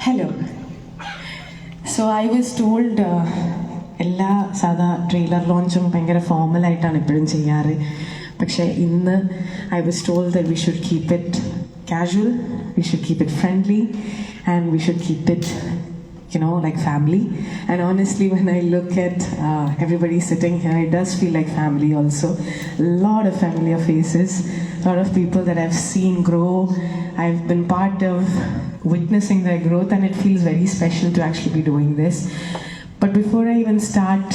Hello. So I was told എല്ലാ സാധാ trailer ലോഞ്ചും ഭയങ്കര ഫോർമലായിട്ടാണ് എപ്പോഴും ചെയ്യാറ്. പക്ഷേ ഇന്ന് I was told that we should keep it casual, we should keep it friendly, and we should keep it, like family. And honestly, when I look at everybody sitting here, it does feel like family also. A lot of familiar faces, a lot of people that I've seen grow. I've been part of witnessing their growth, and it feels very special to actually be doing this. But before I even start,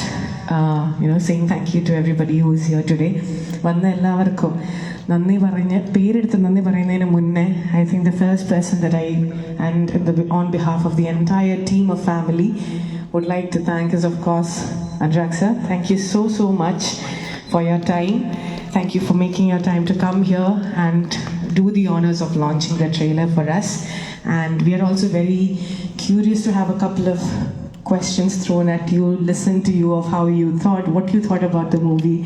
saying thank you to everybody who is here today, വന്ന എല്ലാവർക്കും നന്ദി പറഞ്ഞ് പേരെടുത്ത് നന്ദി പറയുന്നതിന് മുന്നേ I think the first person that on behalf of the entire team of family would like to thank is of course Anurag sir. Thank you so much for your time. Thank you for making your time to come here and do the honors of launching the trailer for us. And we are also very curious to have a couple of questions thrown at you, listen to you of how you thought, what you thought about the movie,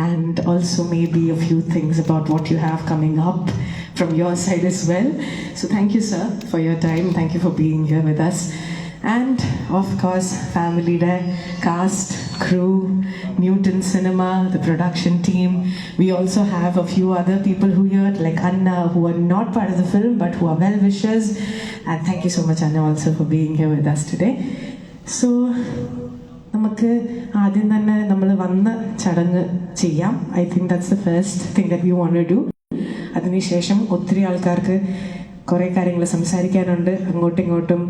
and also maybe a few things about what you have coming up from your side as well. So thank you sir for your time, thank you for being here with us. And of course family there, cast, crew, Newton Cinema, the production team. We also have a few other people who here like Anna, who are not part of the film but who are well wishers. And thank you so much Anna also for being here with us today. So നമുക്ക് ആദ്യം തന്നെ നമ്മൾ വന്ന ചടങ്ങ് ചെയ്യാം. I think that's the first thing that we want to do. അതിനുശേഷം ഒത്തിരി ആൾക്കാർക്ക് കുറേ കാര്യങ്ങൾ സംസാരിക്കാനുണ്ട്, അങ്ങോട്ടും ഇങ്ങോട്ടും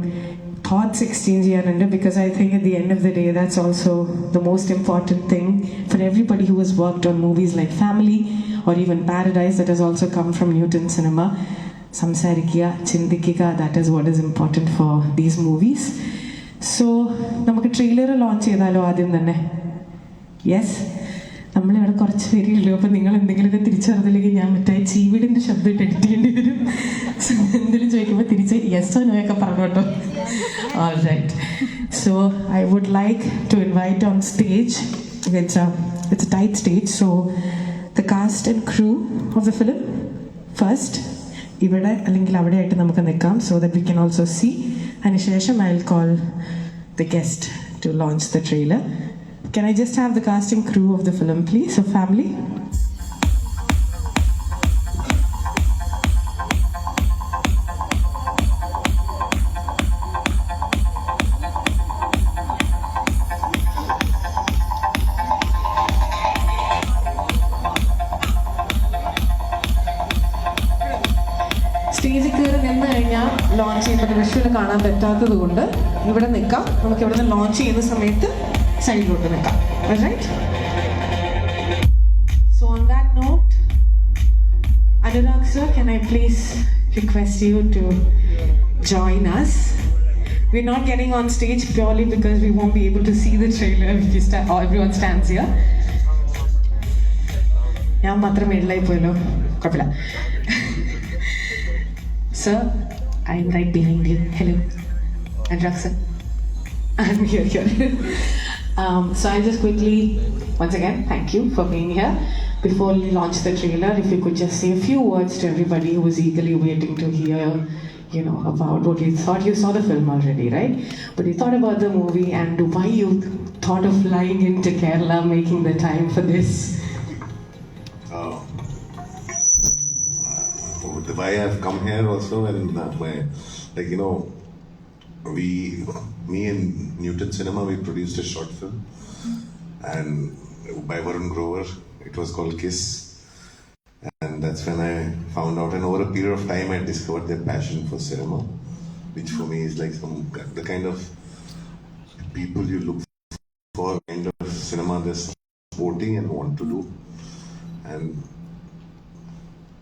തോട്ട്സ് എക്സ്ചേഞ്ച് ചെയ്യാനുണ്ട്. Because I think at the end of the day that's also the most important thing for everybody who has worked on movies like Family or even Paradise that has also come from Newton Cinema. സംസാരിക്കുക, ചിന്തിക്കുക, that is what is important for these movies. So നമുക്ക് trailer launch ചെയ്താലോ ആദ്യം തന്നെ? Yes, നമ്മളിവിടെ കുറച്ച് പേരുള്ളൂ. അപ്പോൾ നിങ്ങൾ എന്തെങ്കിലുമൊക്കെ തിരിച്ചറിഞ്ഞില്ലെങ്കിൽ ഞാൻ മറ്റേ ചീവിടിൻ്റെ ശബ്ദം ഇട്ട് എഡിറ്റ് ചെയ്യേണ്ടി വരും. സോ എന്തെങ്കിലും ചോദിക്കുമ്പോൾ തിരിച്ച് യെസ്സോ നോയൊക്കെ പറഞ്ഞു കേട്ടോ. All right. So I would like to invite on stage, it's a tight stage, so the cast and crew of the film first ഇവിടെ അല്ലെങ്കിൽ അവിടെ ആയിട്ട് നമുക്ക് നിൽക്കാം, so that we can also see. അതിനുശേഷം I will call the guest to launch the trailer. Can I just have the cast and crew of the film, please, of family? സ്റ്റേജിൽ കയറി നിന്ന് കഴിഞ്ഞാൽ ലോഞ്ച് ചെയ്യുമ്പോൾ വിഷ്വൽ കാണാൻ പറ്റാത്തത് കൊണ്ട് ഇവിടെ നിൽക്കാം. നമുക്ക് ഇവിടെ നിന്ന് ലോഞ്ച് ചെയ്യുന്ന സമയത്ത് സൈഡിലോട്ട് നിൽക്കാം. Right? So on that note, Anurag sir, can I please request you to join us? We're not getting on stage purely because we won't be able to see the trailer if everyone stands here. ഞാൻ മാത്രം മേളിലായി പോയല്ലോ, കുഴപ്പമില്ല. Sir, I'm right behind you. Hello. Anurag sir. I'm here. So I'll just quickly, once again, thank you for being here. Before we launch the trailer, if you could just say a few words to everybody who is eagerly waiting to hear, about what you thought. You saw the film already, right? But you thought about the movie and why you thought of flying into Kerala, making the time for this. Why I've come here also, and me and Newton Cinema, we produced a short film, and by Varun Grover, it was called Kiss, and that's when I found out, and over a period of time I discovered their passion for cinema, which for me is like the kind of people you look for, kind of cinema they're supporting and want to do. And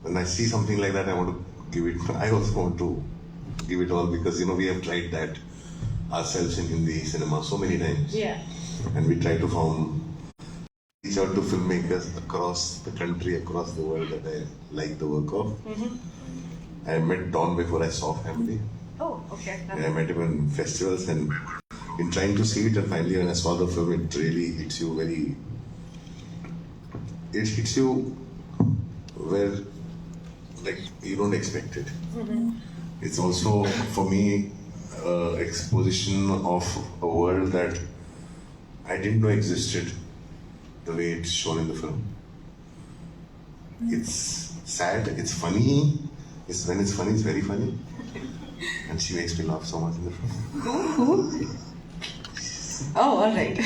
when I see something like that, I want to give it. I also want to give it all because we have tried that ourselves in Hindi cinema so many times. Yeah. And we try to reach out to filmmakers across the country, across the world that I like the work of. Mm-hmm. I met Don before I saw Family. Oh, okay. I met him in festivals, and in trying to see it, and finally when I saw the film, it really hits you where like you don't expect it. Mm-hmm. It's also for me exposition of a world that I didn't know existed the way it's shown in the film. It's sad, it's funny. When it's funny, it's very funny. And she makes me laugh so much in the film. Who? Oh, all right.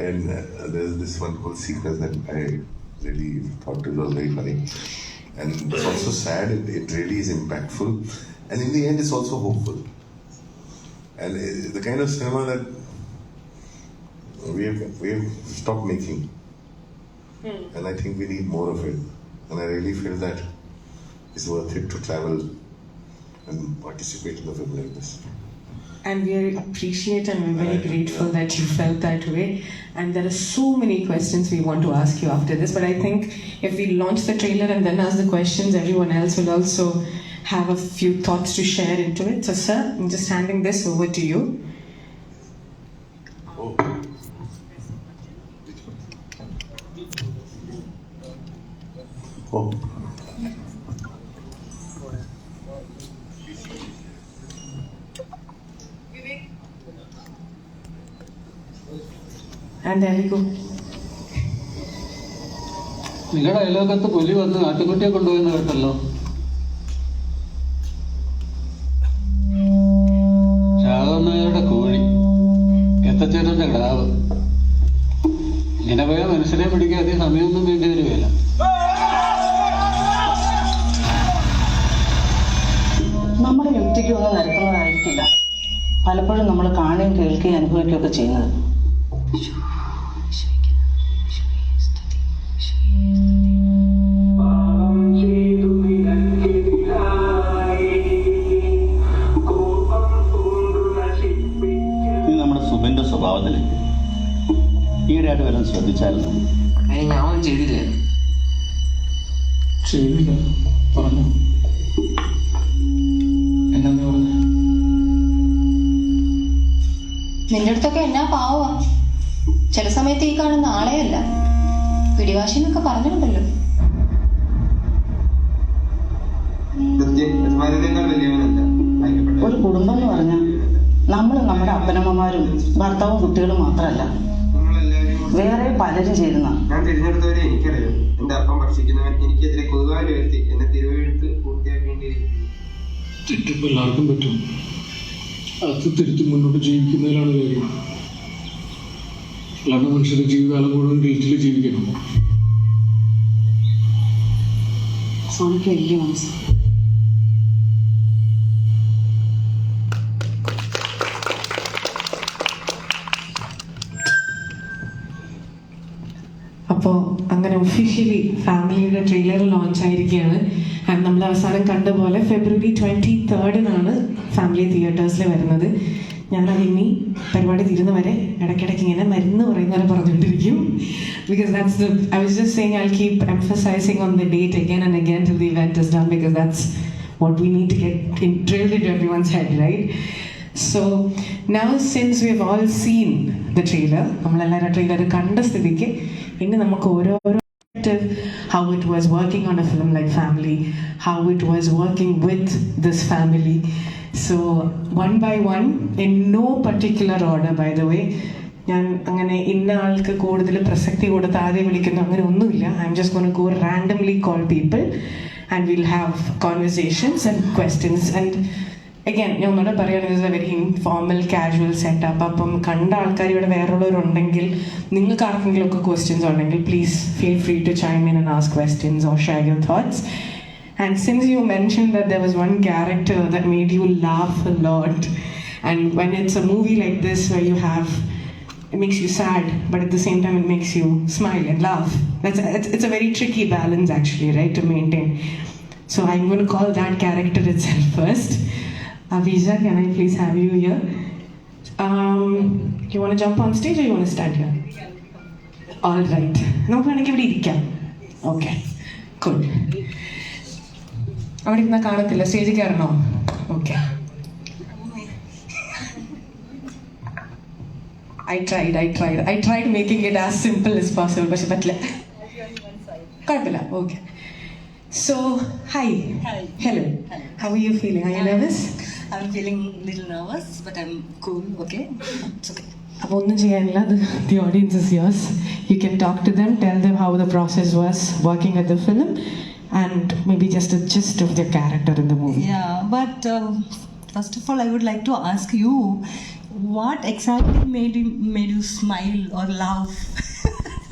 And there's this one whole sequence that I really thought it was very funny. And it's also sad, it really is impactful. And in the end, it's also hopeful. And the kind of cinema that we have stopped making. And I think we need more of it. And I really feel that it's worth it to travel and participate in a film like this. And we appreciate and we're very grateful that you felt that way. And there are so many questions we want to ask you after this. But I think if we launch the trailer and then ask the questions, everyone else will also have a few thoughts to share into it. So sir, I'm just handing this over to you. Oh. Oh. And there we go. നിങ്ങളുടെ അയലോകത്ത് പുലി വന്ന് ആട്ടുകുട്ടിയെ കൊണ്ടുപോയെന്ന് കേട്ടല്ലോ. ചാകുന്നവരുടെ കോഴി, എത്തച്ചേട്ടന്റെ കിടാവ്. ഇങ്ങനെ പോയാൽ മനുഷ്യരെ പിടിക്കാൻ അധികം സമയമൊന്നും വേണ്ടി വരികയില്ല. നമ്മുടെ യുക്തിക്ക് ഒന്നും നിരക്കുന്നതായിരിക്കില്ല പലപ്പോഴും നമ്മൾ കാണുകയും കേൾക്കുകയും അനുഭവിക്കുകയൊക്കെ ചെയ്യുന്നത്. ഇത് നമ്മുടെ സുബിന്റെ സ്വഭാവത്തിലേക്ക് ഈയിടെയായിട്ട് വരാൻ ശ്രദ്ധിച്ചായിരുന്നു. ഞാൻ ഒന്നും ചെയ്തില്ല. പറഞ്ഞു എന്നാ പറഞ്ഞു നിന്റെ അടുത്തൊക്കെ എന്നാ പാവാ. ചില സമയത്ത് ഈ കാണുന്ന ആളെയല്ല പിടിവാശി എന്നൊക്കെ പറഞ്ഞുണ്ടല്ലോ. ഒരു കുടുംബം എന്ന് പറഞ്ഞാൽ നമ്മൾ നമ്മുടെ അപ്പനമ്മമാരും ഭർത്താവും കുട്ടികളും മാത്രമല്ല, വേറെ പലരും ചേരുന്ന. ഞാൻ തിരഞ്ഞെടുത്തവരെ എനിക്കറിയാം. എന്റെ അപ്പം ഭക്ഷിക്കുന്നവൻ എനിക്കെതിരെ കൊതുകാൽ ഉയർത്തി എന്നെ തിരുവെഴുത്ത് പൂർത്തിയാക്കേണ്ടിയിരിക്കുന്നു. തെറ്റിപ്പോൾ എല്ലാവർക്കും പറ്റും. അത് തിരുത്തി മുന്നോട്ട് ജീവിക്കുന്നതിലാണ് കാര്യം. അല്ലാണ്ട് മനുഷ്യരുടെ ജീവിതകാലം മുഴുവൻ ഗിൽറ്റിൽ ജീവിക്കണം. സോണിക്ക് വലിയ മനസ്സ്. അപ്പോൾ അങ്ങനെ ഒഫീഷ്യലി ഫാമിലിയുടെ ട്രെയിലർ ലോഞ്ച് ആയിരിക്കുകയാണ്. ആൻഡ് നമ്മൾ അവസാനം കണ്ട പോലെ ഫെബ്രുവരി 23 ഫാമിലി തിയേറ്റേഴ്സിൽ വരുന്നത്. ഞാനത് ഇനി പരിപാടി തീരുന്ന വരെ ഇടയ്ക്കിടയ്ക്ക് ഇങ്ങനെ മരുന്ന് പറയുന്നവരെ പറഞ്ഞുകൊണ്ടിരിക്കും. Because that's I was just saying I will keep emphasising on the date again and again till the event is done, because that's what we need to get drilled into everyone's head, right? So now since we have all seen the trailer, നമ്മളെല്ലാവരും trailer കണ്ട സ്ഥിതിക്ക് ഇനി നമുക്ക് ഓരോരോ how it was working on a film like Family, how it was working with this family. So one by one, in no particular order by the way, ഞാൻ അങ്ങനെ ഇന്ന ആൾക്ക് കൂടുതൽ പ്രസക്തി കൊടുത്ത് ആദ്യം വിളിക്കുന്നു അങ്ങനെ ഒന്നുമില്ല. I am just gonna go randomly call people and will have conversations and questions. And again ഞാൻ ഒന്നുകൂടെ പറയുകയാണെങ്കിൽ it's A very informal casual setup. അപ്പം കണ്ട ആൾക്കാർ ഇവിടെ വേറുള്ളവരുണ്ടെങ്കിൽ നിങ്ങൾക്ക് ആർക്കെങ്കിലും ഒക്കെ ക്വസ്റ്റ്യൻസ് ഉണ്ടെങ്കിൽ please feel free to chime in and ask questions or share your thoughts. And since you mentioned that there was one character that made you laugh a lot, and when it's a movie like this where you have, it makes you sad, but at the same time it makes you smile and laugh. It's a very tricky balance actually, right, to maintain. So I'm going to call that character itself first. Avija, can I please have you here? You want to jump on stage or you want to stand here? All right. Okay. Cool. അവിടെ ഇരുന്നാൽ കാണത്തില്ല, സ്റ്റേജിൽ കയറണോ? Okay. I tried making it as simple as possible, പക്ഷെ പറ്റില്ല. കുഴപ്പമില്ല. Okay. So, hi. Hello. How are you feeling? Are you nervous? I'm feeling a little nervous, but I'm cool, okay? It's okay. അപ്പോൾ ഒന്നും ചെയ്യാനില്ല, the audience is yours. You can talk to them, tell them how the process was working at the film, and maybe just a gist of their character in the movie. Yeah, but first of all, I would like to ask you, what exactly made you smile or laugh?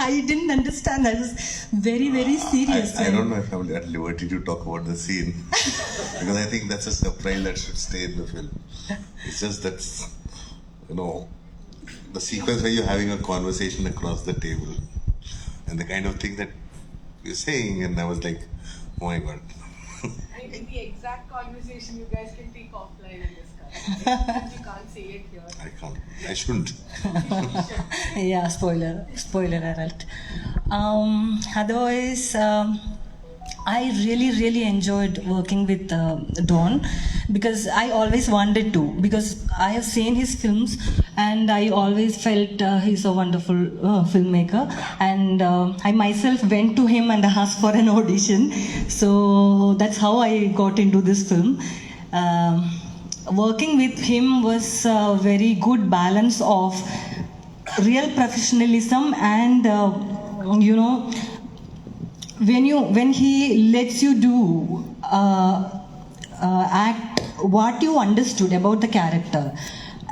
I didn't understand. I was very, very serious. I don't know if I'm at liberty to talk about the scene because I think that's a surprise that should stay in the film. It's just that, you know, the sequence where you're having a conversation across the table and the kind of thing that you're saying, and I was like, oh my god. The exact conversation you guys can take offline and discuss. You can't say it here. I can't. I shouldn't. Yeah, spoiler alert. Otherwise, I really enjoyed working with Don because I always wanted to, because I have seen his films and I always felt he's a wonderful filmmaker, and I myself went to him and asked for an audition. So that's how I got into this film. Working with him was a very good balance of real professionalism and you know, when he lets you do act what you understood about the character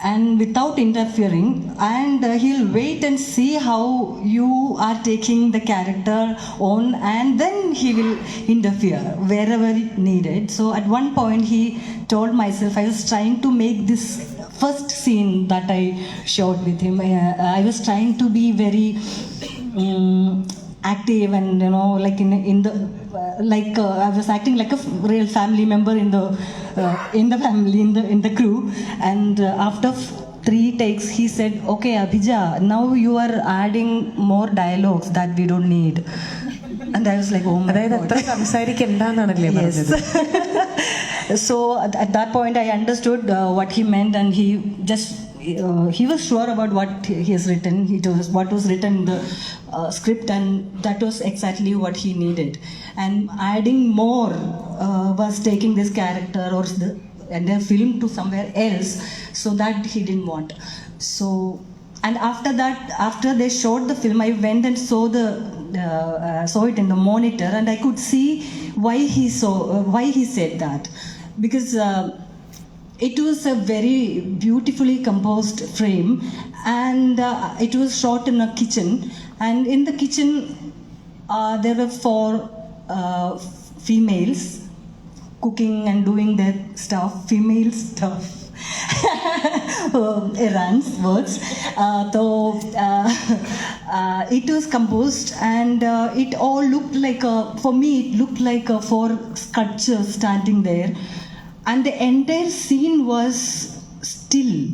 and without interfering, and he'll wait and see how you are taking the character on, and then he will interfere wherever it needed. So at one point he told myself, I was trying to make this first scene that I shot with him, I was trying to be very active and, you know, like in the I was acting like a real family member in the family, in the crew. And after 3 takes he said, okay Abhija, now you are adding more dialogues that we don't need. And I was like, oh my god. Yes. So at that point I understood what he meant, and he was sure about what he has written. What was written in the script, and that was exactly what he needed. And adding more was taking this character or the entire film to somewhere else, so that he didn't want. So, and after that, after they showed the film, I went and saw it in the monitor, and I could see why he said that, because it was a very beautifully composed frame, and it was shot in a kitchen, and in the kitchen there were 4 females cooking and doing their stuff, female stuff. Errands, words. It was composed, and it all looked like for me it looked like 4 sculptures standing there. And the entire scene was still.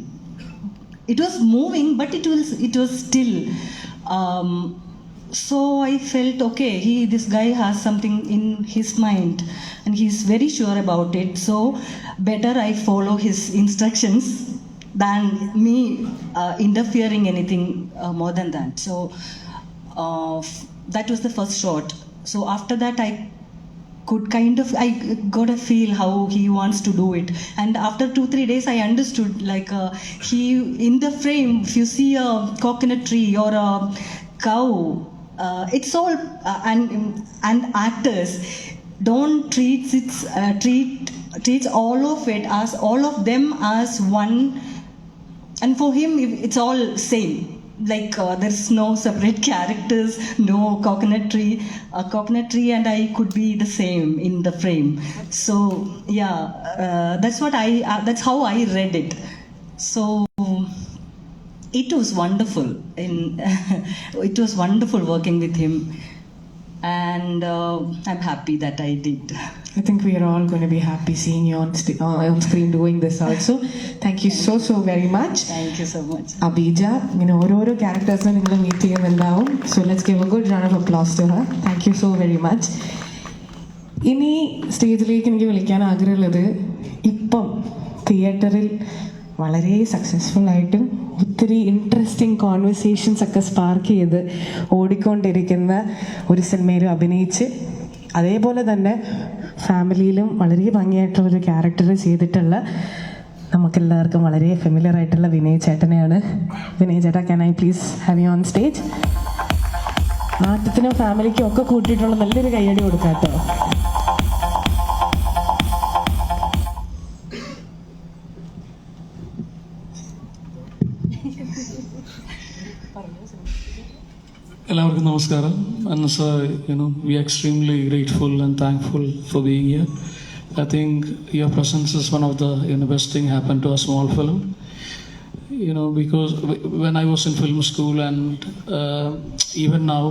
It was moving, but it was still. So I felt, okay, this guy has something in his mind, and he's very sure about it. So better I follow his instructions than me interfering anything more than that. So that was the first shot. So after that I got a feel how he wants to do it. And after 2-3 days I understood, like in the frame, if you see a coconut tree or a cow, it's all and actors don't treats all of them as one, and for him it's all same. Like there's no separate characters, no coconut tree, and I could be the same in the frame. So yeah, that's how I read it. So it was wonderful. It was wonderful working with him, and I'm happy that I did. I think we are all going to be happy seeing you on screen doing this also. Thank you so very much. Thank you so much. Abhija, ഓരോ ക്യാരക്ടേഴ്സിനെ നിങ്ങൾ meet ചെയ്യുന്നുണ്ടാവും. So let's give a good round of applause to her. Thank you so very much. ഇനി സ്റ്റേജിലേക്ക് എനിക്ക് വിളിക്കാൻ ആഗ്രഹമുള്ളത്, ഇപ്പം തിയേറ്ററിൽ വളരെ സക്സസ്ഫുൾ ആയിട്ടും ഒത്തിരി ഇൻട്രസ്റ്റിംഗ് കോൺവെർസേഷൻസ് ഒക്കെ സ്പാർക്ക് ചെയ്ത് ഓടിക്കൊണ്ടിരിക്കുന്ന ഒരു സിനിമയിൽ അഭിനയിച്ച്, അതേപോലെ തന്നെ ഫാമിലിയിലും വളരെ ഭംഗിയായിട്ടുള്ളൊരു ക്യാരക്ടർ ചെയ്തിട്ടുള്ള നമുക്കെല്ലാവർക്കും വളരെ ഫെമിലിയർ ആയിട്ടുള്ള വിനയ് ചേട്ടനെയാണ്. വിനയ് ചേട്ടാ, can I please have you on stage? ആട്ടത്തിനും ഫാമിലിക്കും ഒക്കെ കൂട്ടിയിട്ടുള്ള നല്ലൊരു കയ്യടി കൊടുക്കാം കേട്ടോ. എല്ലാവർക്കും നമസ്കാരം. And sir, we are extremely grateful and thankful for being here. I think your presence is one of the best thing happened to a small film. Because when I was in film school and even now,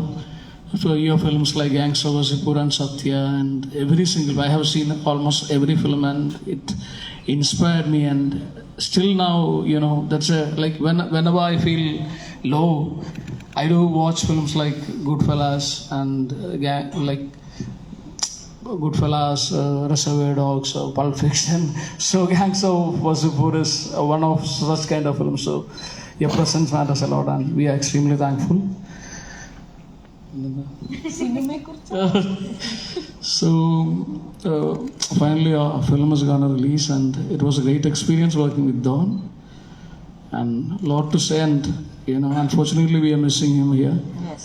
so your films like Gangsta Vasipur and Satya and every single, I have seen almost every film and it inspired me. And still now, that's like whenever I feel low, I do watch films like Goodfellas and like Goodfellas, Reservoir Dogs, Pulp Fiction. So Gangsta Vasipur is one of such kind of films. So your presence matters a lot and we are extremely thankful. So finally our film is gonna release and it was a great experience working with Don and a lot to say, and unfortunately we are missing him here. Yes.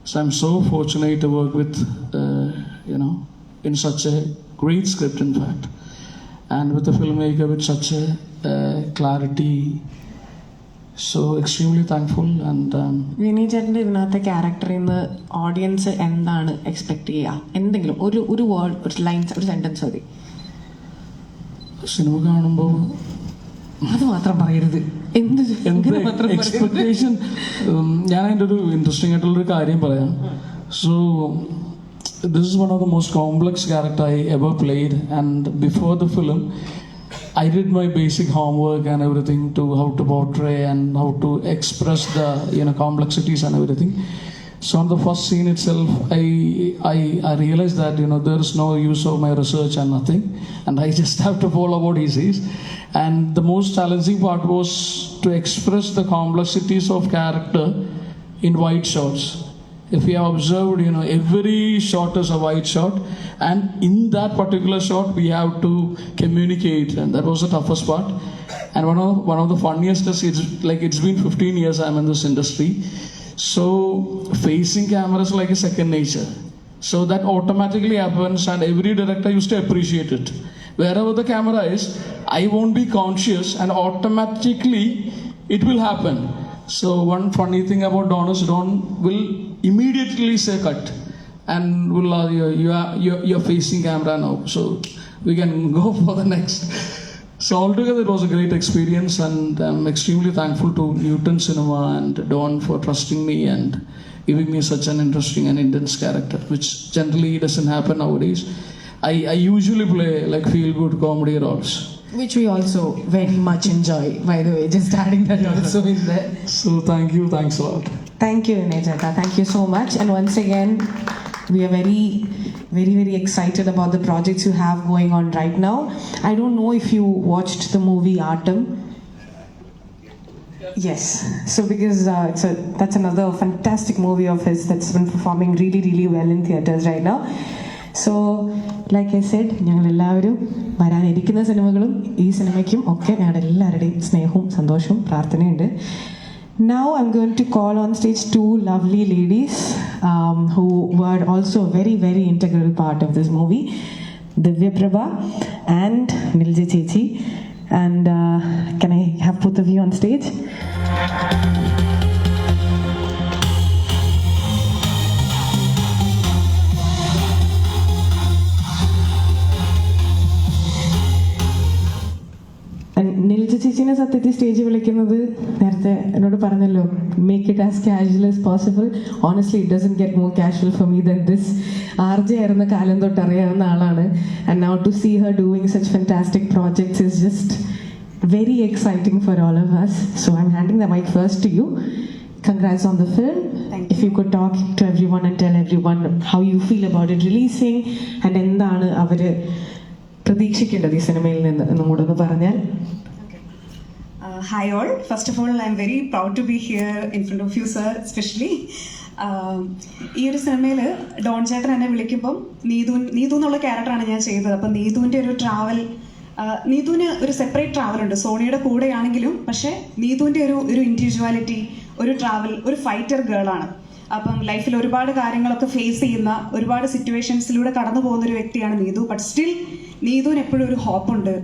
So I'm so fortunate to work with in such a great script in fact, and with a filmmaker with such a clarity. So extremely thankful. And Vinay ചേട്ടൻ്റെ ഇതിനകത്തെ ക്യാരക്ടറിൽ നിന്ന് audience എന്താണ് expect ചെയ്യുക? എന്തെങ്കിലും ഒരു word, ഒരു lines, ഒരു sentence മതി. സിനിമ കാണുമ്പോൾ അത് മാത്രം പറയരുത്. എക്സ്പെക്ടേഷൻ. ഞാൻ അതിൻ്റെ ഒരു ഇൻട്രസ്റ്റിംഗ് ആയിട്ടുള്ളൊരു കാര്യം പറയാം. So this is one of the most complex character I ever played, and before the film I did my basic homework and everything to how to portray and how to express the complexities and everything. So on the first scene itself I realized that there is no use of my research and nothing, and I just have to follow what he says. And the most challenging part was to express the complexities of character in wide shots. If you have observed, every shot is a wide shot, and in that particular shot we have to communicate, and that was the toughest part. And one of the funniest is it's been 15 years I'm in this industry, so facing camera is like a second nature. So that automatically happens, and every director used to appreciate it. Wherever the camera is, I won't be conscious, and automatically it will happen. So one funny thing about Don is Don will immediately say cut and will you're facing camera now, so we can go for the next. So altogether it was a great experience, and I'm extremely thankful to Newton Cinema and Don for trusting me and giving me such an interesting and intense character, which generally doesn't happen nowadays. I usually play like feel good comedy roles, which we also very much enjoy, by the way, just adding that also in there. So thank you, thanks a lot. Thank you, Vinay Chetta. Thank you so much. And once again, we are very, very, very excited about the projects you have going on right now. I don't know if you watched the movie Atom. Yes. So because that's another fantastic movie of his that's been performing really, really well in theaters right now. So like I said, ഞങ്ങൾ എല്ലാവരും വരാനിരിക്കുന്ന സിനിമകളും ഈ സിനിമയ്ക്കും ഒക്കെ ഞങ്ങളുടെ എല്ലാവരുടെയും സ്നേഹവും സന്തോഷവും പ്രാർത്ഥനയുണ്ട്. Now I'm going to call on stage two lovely ladies who were also a very, very integral part of this movie, Divya Prabha and Nilja Chechi. And can I have both of you on stage? Nilja ചേച്ചിനെ സത്യത്തിൽ stage വിളിക്കുന്നത് നേരത്തെ എന്നോട് പറഞ്ഞല്ലോ, make it as casual as possible. Honestly it doesn't get more casual for me than this. RJ ആയിരുന്ന കാലം തൊട്ട് അറിയാവുന്ന ആളാണ്. And now to see her doing such fantastic projects is just very exciting for all of us. So I'm handing the mic first to you. Congrats on the film. If you could talk to everyone and tell everyone how you feel about it releasing and എന്താണ് അവർ പ്രതീക്ഷിക്കേണ്ടത് ഈ സിനിമയിൽ നിന്ന് എന്നും കൂടെ ഒന്ന് പറഞ്ഞാൽ. Hi all. First of all, I'm very proud to be here in front of you, sir, especially. ഈ ഒരു സിനിമയിൽ ഡോൺ ചേട്ടൻ എന്നെ വിളിക്കുമ്പം നീതു എന്നുള്ള ക്യാരക്ടറാണ് ഞാൻ ചെയ്തത്. അപ്പം നീതുവിൻ്റെ ഒരു ട്രാവൽ നീതുവിന് ഒരു സെപ്പറേറ്റ് ട്രാവൽ ഉണ്ട്, സോണിയുടെ കൂടെയാണെങ്കിലും. പക്ഷേ നീതുവിൻ്റെ ഒരു ഇൻഡിവിജ്വാലിറ്റി, ഒരു ട്രാവൽ, ഒരു ഫൈറ്റർ ഗേളാണ്. അപ്പം ലൈഫിൽ ഒരുപാട് കാര്യങ്ങളൊക്കെ ഫേസ് ചെയ്യുന്ന, ഒരുപാട് സിറ്റുവേഷൻസിലൂടെ കടന്നു പോകുന്ന ഒരു വ്യക്തിയാണ് നീതു. ബട്ട് സ്റ്റിൽ നീതുവിന് എപ്പോഴും ഒരു ഹോപ്പുണ്ട്.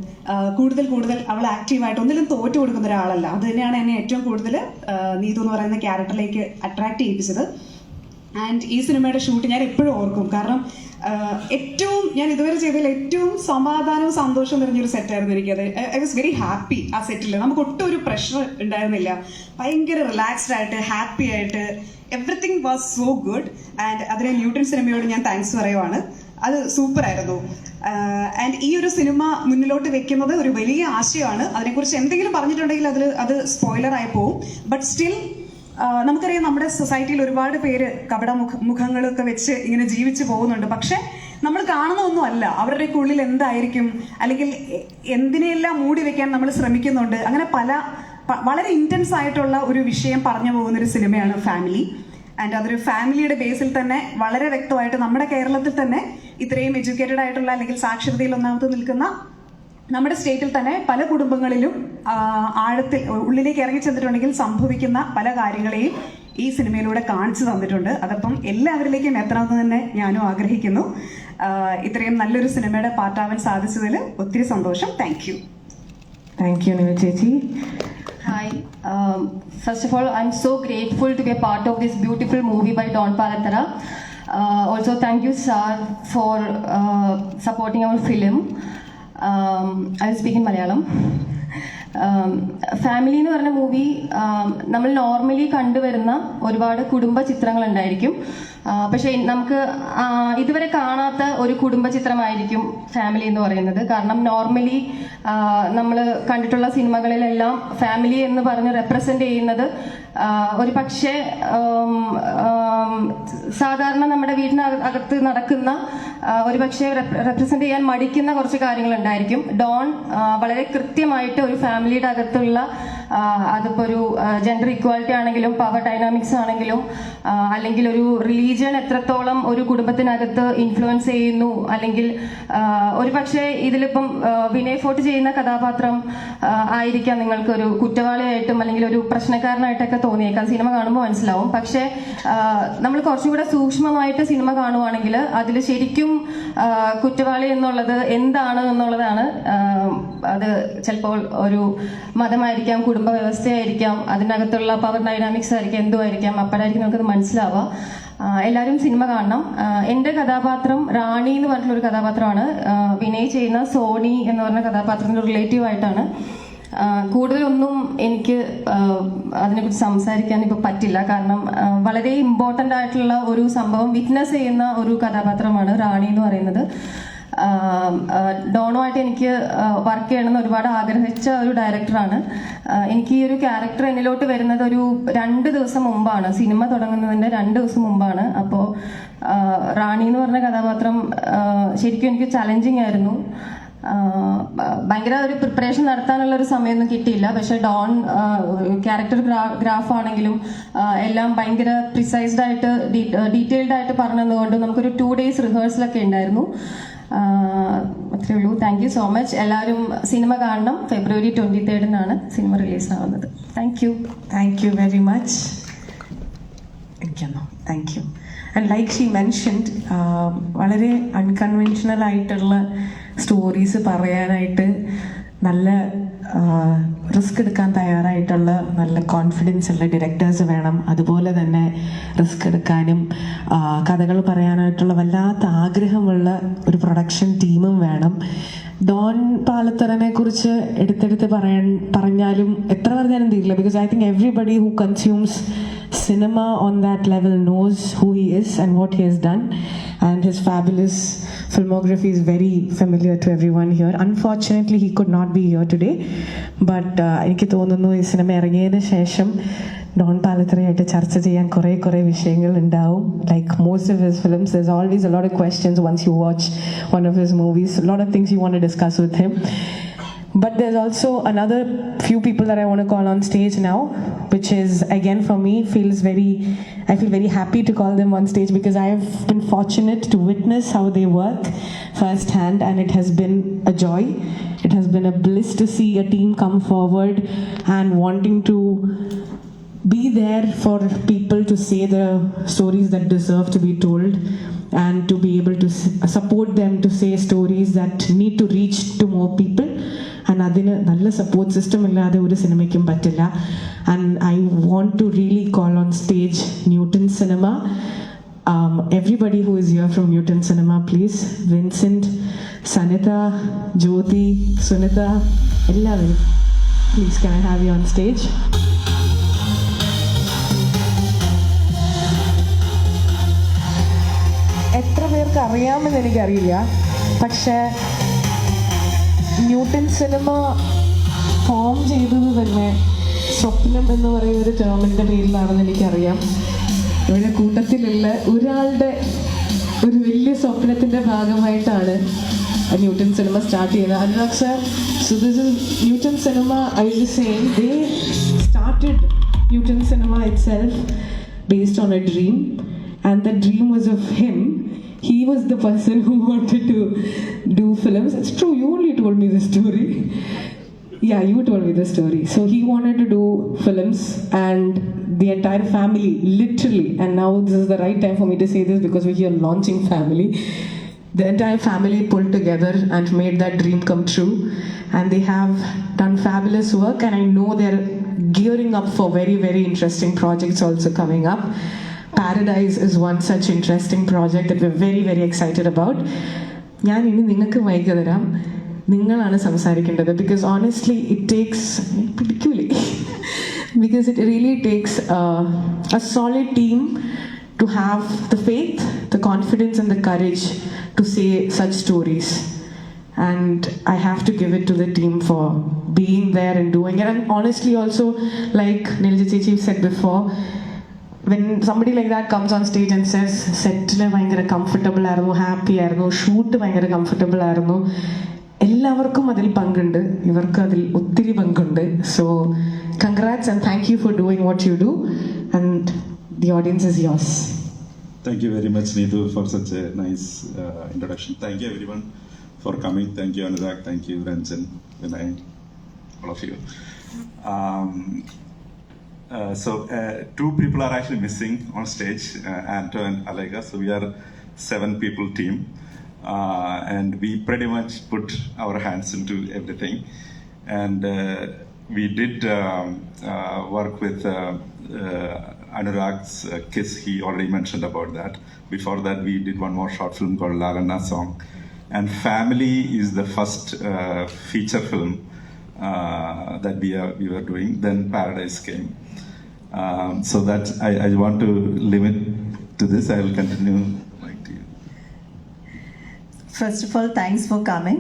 കൂടുതൽ അവൾ ആക്റ്റീവായിട്ട് ഒന്നിലും തോറ്റു കൊടുക്കുന്ന ഒരാളല്ല. അത് തന്നെയാണ് എന്നെ ഏറ്റവും കൂടുതൽ നീതു എന്ന് പറയുന്ന ക്യാരക്ടറിലേക്ക് അട്രാക്ട് ചെയ്യിപ്പിച്ചത്. ആൻഡ് ഈ സിനിമയുടെ ഷൂട്ട് ഞാൻ എപ്പോഴും ഓർക്കും. കാരണം ഏറ്റവും ഞാൻ ഇതുവരെ ചെയ്തതിൽ ഏറ്റവും സമാധാനവും സന്തോഷവും നിറഞ്ഞൊരു സെറ്റായിരുന്നു എനിക്കത്. ഐ വാസ് വെരി ഹാപ്പി ആ സെറ്റിൽ. നമുക്ക് ഒട്ടും ഒരു പ്രഷർ ഉണ്ടായിരുന്നില്ല. ഭയങ്കര റിലാക്സ്ഡ് ആയിട്ട്, ഹാപ്പി ആയിട്ട്, everything was so good. And അതിന് ന്യൂട്ടൺ സിനിമയോട് ഞാൻ താങ്ക്സ് പറയുവാണ്. അത് സൂപ്പറായിരുന്നു. ആൻഡ് ഈ ഒരു സിനിമ മുന്നിലോട്ട് വെക്കുന്നത് ഒരു വലിയ ആശയമാണ്. അതിനെക്കുറിച്ച് എന്തെങ്കിലും പറഞ്ഞിട്ടുണ്ടെങ്കിൽ അത് സ്പോയിലറായി പോവും. ബട്ട് സ്റ്റിൽ നമുക്കറിയാം, നമ്മുടെ സൊസൈറ്റിയിൽ ഒരുപാട് പേര് കപട മുഖങ്ങളൊക്കെ വെച്ച് ഇങ്ങനെ ജീവിച്ചു പോകുന്നുണ്ട്. പക്ഷെ നമ്മൾ കാണുന്നൊന്നും അല്ല അവരുടെയൊക്കെ ഉള്ളിൽ എന്തായിരിക്കും, അല്ലെങ്കിൽ എന്തിനെയെല്ലാം മൂടി വെക്കാൻ നമ്മൾ ശ്രമിക്കുന്നുണ്ട്. അങ്ങനെ വളരെ ഇന്റൻസ് ആയിട്ടുള്ള ഒരു വിഷയം പറഞ്ഞു പോകുന്നൊരു സിനിമയാണ് ഫാമിലി. ആൻഡ് അതൊരു ഫാമിലിയുടെ ബേസിൽ തന്നെ വളരെ വ്യക്തമായിട്ട് നമ്മുടെ കേരളത്തിൽ തന്നെ ഇത്രയും എഡ്യൂക്കേറ്റഡ് ആയിട്ടുള്ള, അല്ലെങ്കിൽ സാക്ഷരതയിൽ ഒന്നാമത് നിൽക്കുന്ന നമ്മുടെ സ്റ്റേറ്റിൽ തന്നെ പല കുടുംബങ്ങളിലും ആഴത്തിൽ ഉള്ളിലേക്ക് ഇറങ്ങി ചെന്നിട്ടുണ്ടെങ്കിൽ സംഭവിക്കുന്ന പല കാര്യങ്ങളെയും ഈ സിനിമയിലൂടെ കാണിച്ചു തന്നിട്ടുണ്ട്. അതപ്പം എല്ലാവരിലേക്കും എത്തണമെന്ന് തന്നെ ഞാനും ആഗ്രഹിക്കുന്നു. ഇത്രയും നല്ലൊരു സിനിമയുടെ പാർട്ടാവാൻ സാധിച്ചതിൽ ഒത്തിരി സന്തോഷം. Thank you. താങ്ക് യു നിവ ചേച്ചി. Hi. First of all, I'm so grateful to be a part of this beautiful movie by Don Palathara. Also, thank you, sir, for supporting our film. I will speak in Malayalam. Family എന്ന് പറഞ്ഞ movie നമ്മൾ normally കണ്ടുവരുന്ന ഒരുപാട് കുടുംബ ചിത്രങ്ങൾ ഉണ്ടായിരിക്കും. പക്ഷെ നമുക്ക് ഇതുവരെ കാണാത്ത ഒരു കുടുംബ ചിത്രമായിരിക്കും ഫാമിലി എന്ന് പറയുന്നത്. കാരണം നോർമലി നമ്മൾ കണ്ടിട്ടുള്ള സിനിമകളിലെല്ലാം ഫാമിലി എന്ന് പറഞ്ഞ് റെപ്രസെന്റ് ചെയ്യുന്നത് ഒരു പക്ഷേ സാധാരണ നമ്മുടെ വീടിനകത്ത് നടക്കുന്ന ഒരു പക്ഷേ റെപ്രസെന്റ് ചെയ്യാൻ മടിക്കുന്ന കുറച്ച് കാര്യങ്ങളുണ്ടായിരിക്കും. ഡോൺ വളരെ കൃത്യമായിട്ട് ഒരു ഫാമിലിയുടെ അകത്തുള്ള, അതിപ്പോൾ ഒരു ജെൻഡർ ഇക്വാലിറ്റി ആണെങ്കിലും പവർ ഡൈനാമിക്സ് ആണെങ്കിലും അല്ലെങ്കിൽ ഒരു റിലീജിയൻ എത്രത്തോളം ഒരു കുടുംബത്തിനകത്ത് ഇൻഫ്ലുവൻസ് ചെയ്യുന്നു, അല്ലെങ്കിൽ ഒരു പക്ഷേ ഇതിലിപ്പം വിനയ് ഫോർട്ട് ചെയ്യുന്ന കഥാപാത്രം ആയിരിക്കാം നിങ്ങൾക്കൊരു കുറ്റവാളിയായിട്ടും അല്ലെങ്കിൽ ഒരു പ്രശ്നക്കാരനായിട്ടൊക്കെ തോന്നിയേക്കാം, സിനിമ കാണുമ്പോൾ മനസ്സിലാവും. പക്ഷേ നമ്മൾ കുറച്ചുകൂടെ സൂക്ഷ്മമായിട്ട് സിനിമ കാണുവാണെങ്കിൽ അതിൽ ശരിക്കും കുറ്റവാളി എന്നുള്ളത് എന്താണ് എന്നുള്ളതാണ്. അത് ചിലപ്പോൾ ഒരു മതമായിരിക്കാം, കുടുംബ വ്യവസ്ഥയായിരിക്കാം, അതിനകത്തുള്ള പവർ ഡൈനാമിക്സ് ആയിരിക്കാം, എന്തുമായിരിക്കാം. അപ്പോഴായിരിക്കും നമുക്കത് മനസ്സിലാവുക. എല്ലാവരും സിനിമ കാണണം. എൻ്റെ കഥാപാത്രം റാണി എന്ന് പറഞ്ഞിട്ടുള്ളൊരു കഥാപാത്രമാണ്. വിനയ് ചെയ്യുന്ന സോണി എന്ന് പറഞ്ഞ കഥാപാത്രത്തിൻ്റെ റിലേറ്റീവ് ആയിട്ടാണ്. കൂടുതലൊന്നും എനിക്ക് അതിനെക്കുറിച്ച് സംസാരിക്കാൻ ഇപ്പോൾ പറ്റില്ല. കാരണം വളരെ ഇമ്പോർട്ടൻ്റ് ആയിട്ടുള്ള ഒരു സംഭവം വിറ്റ്നസ് ചെയ്യുന്ന ഒരു കഥാപാത്രമാണ് റാണി എന്ന് പറയുന്നത്. ഡോണുമായിട്ട് എനിക്ക് വർക്ക് ചെയ്യണമെന്ന് ഒരുപാട് ആഗ്രഹിച്ച ഒരു ഡയറക്ടറാണ്. എനിക്ക് ഈ ഒരു ക്യാരക്ടർ എന്നിലോട്ട് വരുന്നത് ഒരു 2 ദിവസം മുമ്പാണ്, സിനിമ തുടങ്ങുന്നതിൻ്റെ 2 ദിവസം മുമ്പാണ്. അപ്പോൾ റാണി എന്ന് പറഞ്ഞ കഥാപാത്രം ശരിക്കും എനിക്ക് ചലഞ്ചിങ് ആയിരുന്നു. ഭയങ്കര ഒരു പ്രിപ്പറേഷൻ നടത്താനുള്ള ഒരു സമയമൊന്നും കിട്ടിയില്ല. പക്ഷെ ഡോൺ ക്യാരക്ടർ ഗ്രാഫ് ആണെങ്കിലും എല്ലാം ഭയങ്കര പ്രിസൈസ്ഡ് ആയിട്ട് ഡീറ്റെയിൽഡ് ആയിട്ട് പറഞ്ഞതുകൊണ്ട് നമുക്കൊരു 2 days റിഹേഴ്സലൊക്കെ ഉണ്ടായിരുന്നു. അത്രേ ഉള്ളൂ. Thank you so much. എല്ലാവരും സിനിമ കാണണം. February 23rd സിനിമ റിലീസ് ആവുന്നത്. Thank you. Thank you very much. Thank you. And like she mentioned, വളരെ അൺകൺവെൻഷണൽ ആയിട്ടുള്ള സ്റ്റോറീസ് പറയാനായിട്ട് നല്ല റിസ്ക് എടുക്കാൻ തയ്യാറായിട്ടുള്ള നല്ല കോൺഫിഡൻസ് ഉള്ള ഡയറക്ടേഴ്സ് വേണം. അതുപോലെ തന്നെ റിസ്ക് എടുക്കാനും കഥകൾ പറയാനായിട്ടുള്ള വല്ലാത്ത ആഗ്രഹമുള്ള ഒരു പ്രൊഡക്ഷൻ ടീമും വേണം. ഡോൺ പാലത്തറനെ കുറിച്ച് എടുത്തെടുത്ത് പറഞ്ഞാലും എത്ര പറഞ്ഞാലും തീരില്ല. Because I think everybody who consumes cinema on that level knows who he is and what he has done, and his fabulous filmography is very familiar to everyone here. Unfortunately he could not be here today, but എനിക്ക് തോന്നുന്നു ഈ cinema ഇറങ്ങിയതിന് ശേഷം Don പാലത്തറയായിട്ട് ചർച്ച ചെയ്യാൻ കുറേ വിഷയങ്ങൾ ഉണ്ടാവും. Like most of his films, there's always a lot of questions once you watch one of his movies, a lot of things you want to discuss with him. But there's also another few people that I want to call on stage now, which is again for me I feel very happy to call them on stage because I have been fortunate to witness how they work firsthand, and it has been a joy. It has been a bliss to see a team come forward and wanting to be there for people to say the stories that deserve to be told, and to be able to support them to say stories that need to reach to more people. And adinu nalla support system illade oru cinemakkum pattilla. And I want to really call on stage Newton Cinema. Everybody who is here from Newton Cinema, please. Vincent, Sanitha, Jyoti, Sunitha, ellavarum, please, can I have you on stage? എത്ര പേർക്ക് അറിയാമെന്ന് എനിക്കറിയില്ല, പക്ഷേ newton cinema form ചെയ്തത് തന്നെ സ്വപ്നം എന്ന് പറയുന്ന ഒരു ടേമിൻ്റെ പേരിലാണെന്ന് എനിക്കറിയാം. ഇവിടെ കൂട്ടത്തിലുള്ള ഒരാളുടെ ഒരു വലിയ സ്വപ്നത്തിൻ്റെ ഭാഗമായിട്ടാണ് ന്യൂട്ടൺ സിനിമ സ്റ്റാർട്ട് ചെയ്യുന്നത്. Anurag sir, so this is newton cinema. I was saying they started newton cinema itself based on a dream, and the dream was of him. He was the person who wanted to do films. It's true, you only told me the story. Yeah, you told me the story. So he wanted to do films, and the entire family, literally, and now this is the right time for me to say this because we're here launching family. The entire family pulled together and made that dream come true, and they have done fabulous work, and I know they're gearing up for very, very interesting projects also coming up. Paradise is one such interesting project that we're very, very excited about. ഞാൻ ഇനി നിങ്ങൾക്ക് mic തരാം, നിങ്ങളാണ് സംസാരിക്കേണ്ടത്. Because honestly it takes പിടിക്കൂലേ because it really takes a solid team to have the faith, the confidence and the courage to say such stories. And I have to give it to the team for being there and doing it. And honestly also, like Nilja Chechi said before, when somebody like that comes on stage and says set ഭയങ്കര comfortable ആയിരുന്നു, happy ആയിരുന്നു, shoot ഭയങ്കര comfortable ആയിരുന്നു, എല്ലാവർക്കും അതിൽ പങ്കുണ്ട്, ഇവർക്ക് അതിൽ ഒത്തിരി പങ്കുണ്ട്. So congrats and thank you for doing what you do, and the audience is yours. Thank you very much, Neetu, for such a nice introduction. Thank you everyone for coming. Thank you Anurag, thank you Ranjan, Vinay, all of you. So two people are actually missing on stage, Anto and Alega. So we are 7 people team, and we pretty much put our hands into everything. And we did work with Anurag's Kiss. He already mentioned about that. Before that, we did one more short film called Lalana Song. And Family is the first feature film that we were doing. Then Paradise came. So that I want to limit to this. I will continue. First of all, thanks for coming,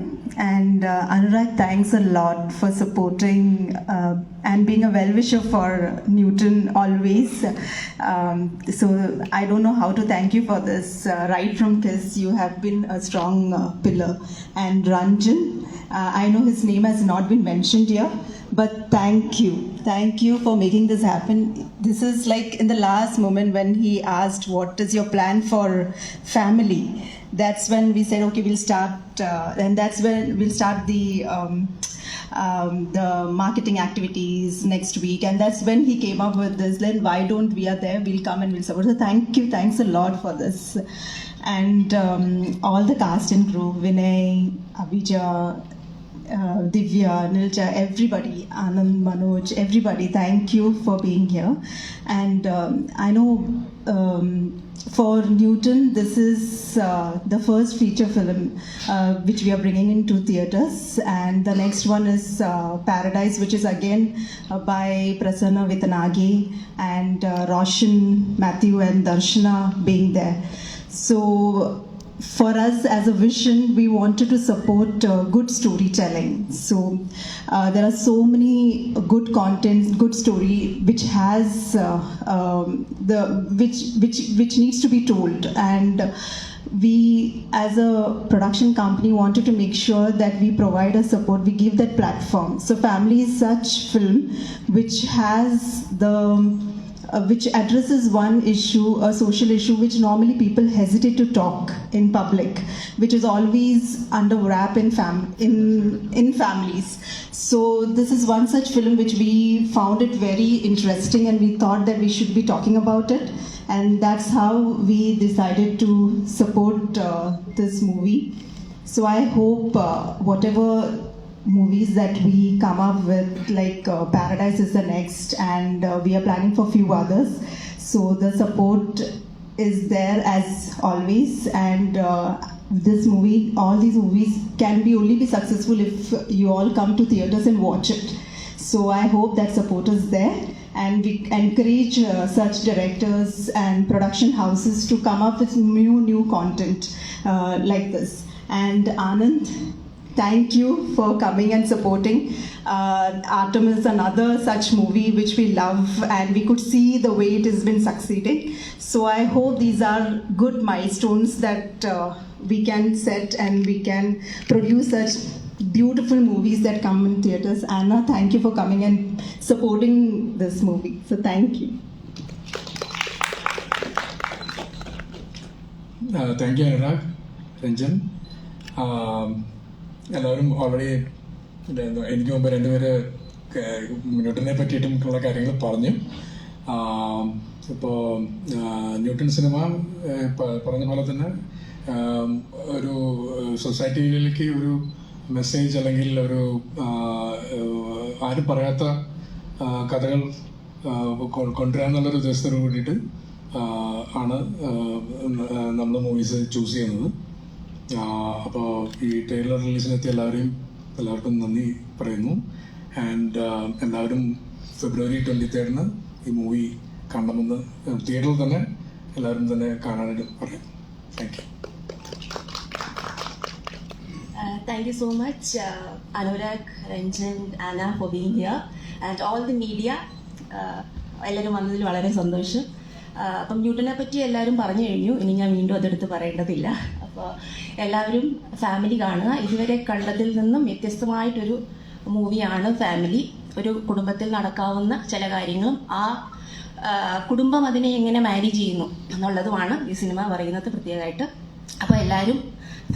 and Anurag, thanks a lot for supporting and being a well-wisher for Newton always. So I don't know how to thank you for this. Right from Kiss, you have been a strong pillar. And Ranjan, I know his name has not been mentioned here, but thank you for making this happen. This is like in the last moment when he asked, what is your plan for Family? That's when we said, okay, we'll start, and that's when we'll start the marketing activities next week. And that's when he came up with this, then why don't we are there, we'll come and we'll support. So thanks a lot for this. And all the cast and crew, Vinay, Abhija, Divya, Nilja, everybody, Anand, Manoj, everybody, thank you for being here. And I know for Newton, this is the first feature film which we are bringing into theatres, and the next one is Paradise, which is again by Prasanna Vithanagi and Roshan, Matthew and Darshana being there. So for us as a vision, we wanted to support good storytelling. So there are so many good content, good story which has which needs to be told, and we as a production company wanted to make sure that we provide a support, we give that platform. So Family is such film which has the which addresses one issue, a social issue, which normally people hesitate to talk in public, which is always under wrap in families. So this is one such film which we found it very interesting, and we thought that we should be talking about it, and that's how we decided to support this movie. So I hope whatever movies that we come up with, like Paradise is the next, and we are planning for few others. So the support is there as always, and this movie, all these movies can only be successful if you all come to theaters and watch it. So I hope that support is there, and we encourage such directors and production houses to come up with new content like this. And Anand, thank you for coming and supporting. Atom is another such movie which we love, and we could see the way it has been succeeding. So I hope these are good milestones that we can set, and we can produce such beautiful movies that come in theaters. Anna, thank you for coming and supporting this movie. So thank you. Thank you, Anurag, Ranjan. എല്ലാവരും already എനിക്ക് മുമ്പ് രണ്ടുപേര് ന്യൂട്ടനെ പറ്റിയിട്ടുള്ള കാര്യങ്ങൾ പറഞ്ഞു. ഇപ്പോൾ newton cinema പറഞ്ഞ പോലെ തന്നെ ഒരു സൊസൈറ്റിയിലേക്ക് ഒരു മെസ്സേജ് അല്ലെങ്കിൽ ഒരു ആരും പറയാത്ത കഥകൾ കൊണ്ടുവരാന്നുള്ളൊരു ഉദ്ദേശത്തോട് കൂടിയിട്ട് ആണ് നമ്മൾ മൂവീസ് ചൂസ് ചെയ്യുന്നത്. അപ്പോൾ ഈ ട്രെയിലർ റിലീസിനെത്തിയ എല്ലാവർക്കും നന്ദി പറയുന്നു. ആൻഡ് എല്ലാവരും ഫെബ്രുവരി 23 ഈ മൂവി കാണണമെന്ന് തിയേറ്ററിൽ തന്നെ എല്ലാവരും തന്നെ കാണാനായിട്ട് പറയും. Thank you. Thank you so much, Anurag, Ranjan, Anna, for being here, and all the media. എല്ലാവരും വന്നതിൽ വളരെ സന്തോഷം. അപ്പം ന്യൂട്ടനെ പറ്റി എല്ലാവരും പറഞ്ഞു കഴിഞ്ഞു, ഇനി ഞാൻ വീണ്ടും അതെടുത്ത് പറയേണ്ടതില്ല. അപ്പോൾ എല്ലാവരും ഫാമിലി കാണുക. ഇതുവരെ കണ്ടതിൽ നിന്നും വ്യത്യസ്തമായിട്ടൊരു മൂവിയാണ് ഫാമിലി. ഒരു കുടുംബത്തിൽ നടക്കാവുന്ന ചില കാര്യങ്ങളും ആ കുടുംബം അതിനെ എങ്ങനെ മാനേജ് ചെയ്യുന്നു എന്നുള്ളതുമാണ് ഈ സിനിമ പറയുന്നത് പ്രത്യേകമായിട്ട്. അപ്പോൾ എല്ലാവരും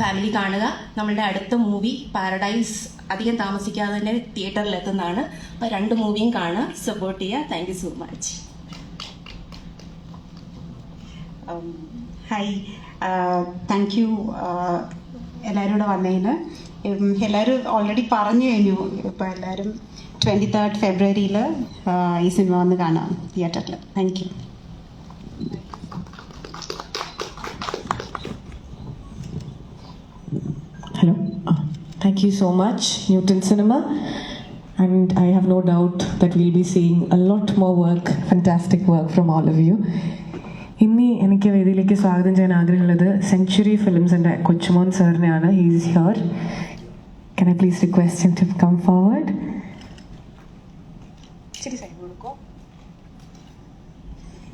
ഫാമിലി കാണുക. നമ്മളുടെ അടുത്ത മൂവി പാരഡൈസ് അധികം താമസിക്കാതെ തന്നെ തിയേറ്ററിൽ എത്തുന്നതാണ്. അപ്പോൾ 2 മൂവിയും കാണുക, സപ്പോർട്ട് ചെയ്യുക. Thank you so much. Hi, thank you എല്ലാവരും കൂടെ വന്നതിന്. എല്ലാവരും ഓൾറെഡി പറഞ്ഞു കഴിഞ്ഞു. ഇപ്പോൾ എല്ലാവരും 23rd ഫെബ്രുവരിയിൽ ഈ സിനിമ വന്ന് കാണാം തിയേറ്ററിൽ. Thank you. Hello. Thank you so much, Newton Cinema. And I have no doubt that we'll be seeing a lot more work, fantastic work from all of you. ഇനി എനിക്ക് വേദിയിലേക്ക് സ്വാഗതം ചെയ്യാൻ ആഗ്രഹമുള്ളത് സെഞ്ച്വറി ഫിലിംസിൻ്റെ കൊച്ചുമോൻ സാറിനെയാണ്. He is here. Can I please request him to come forward?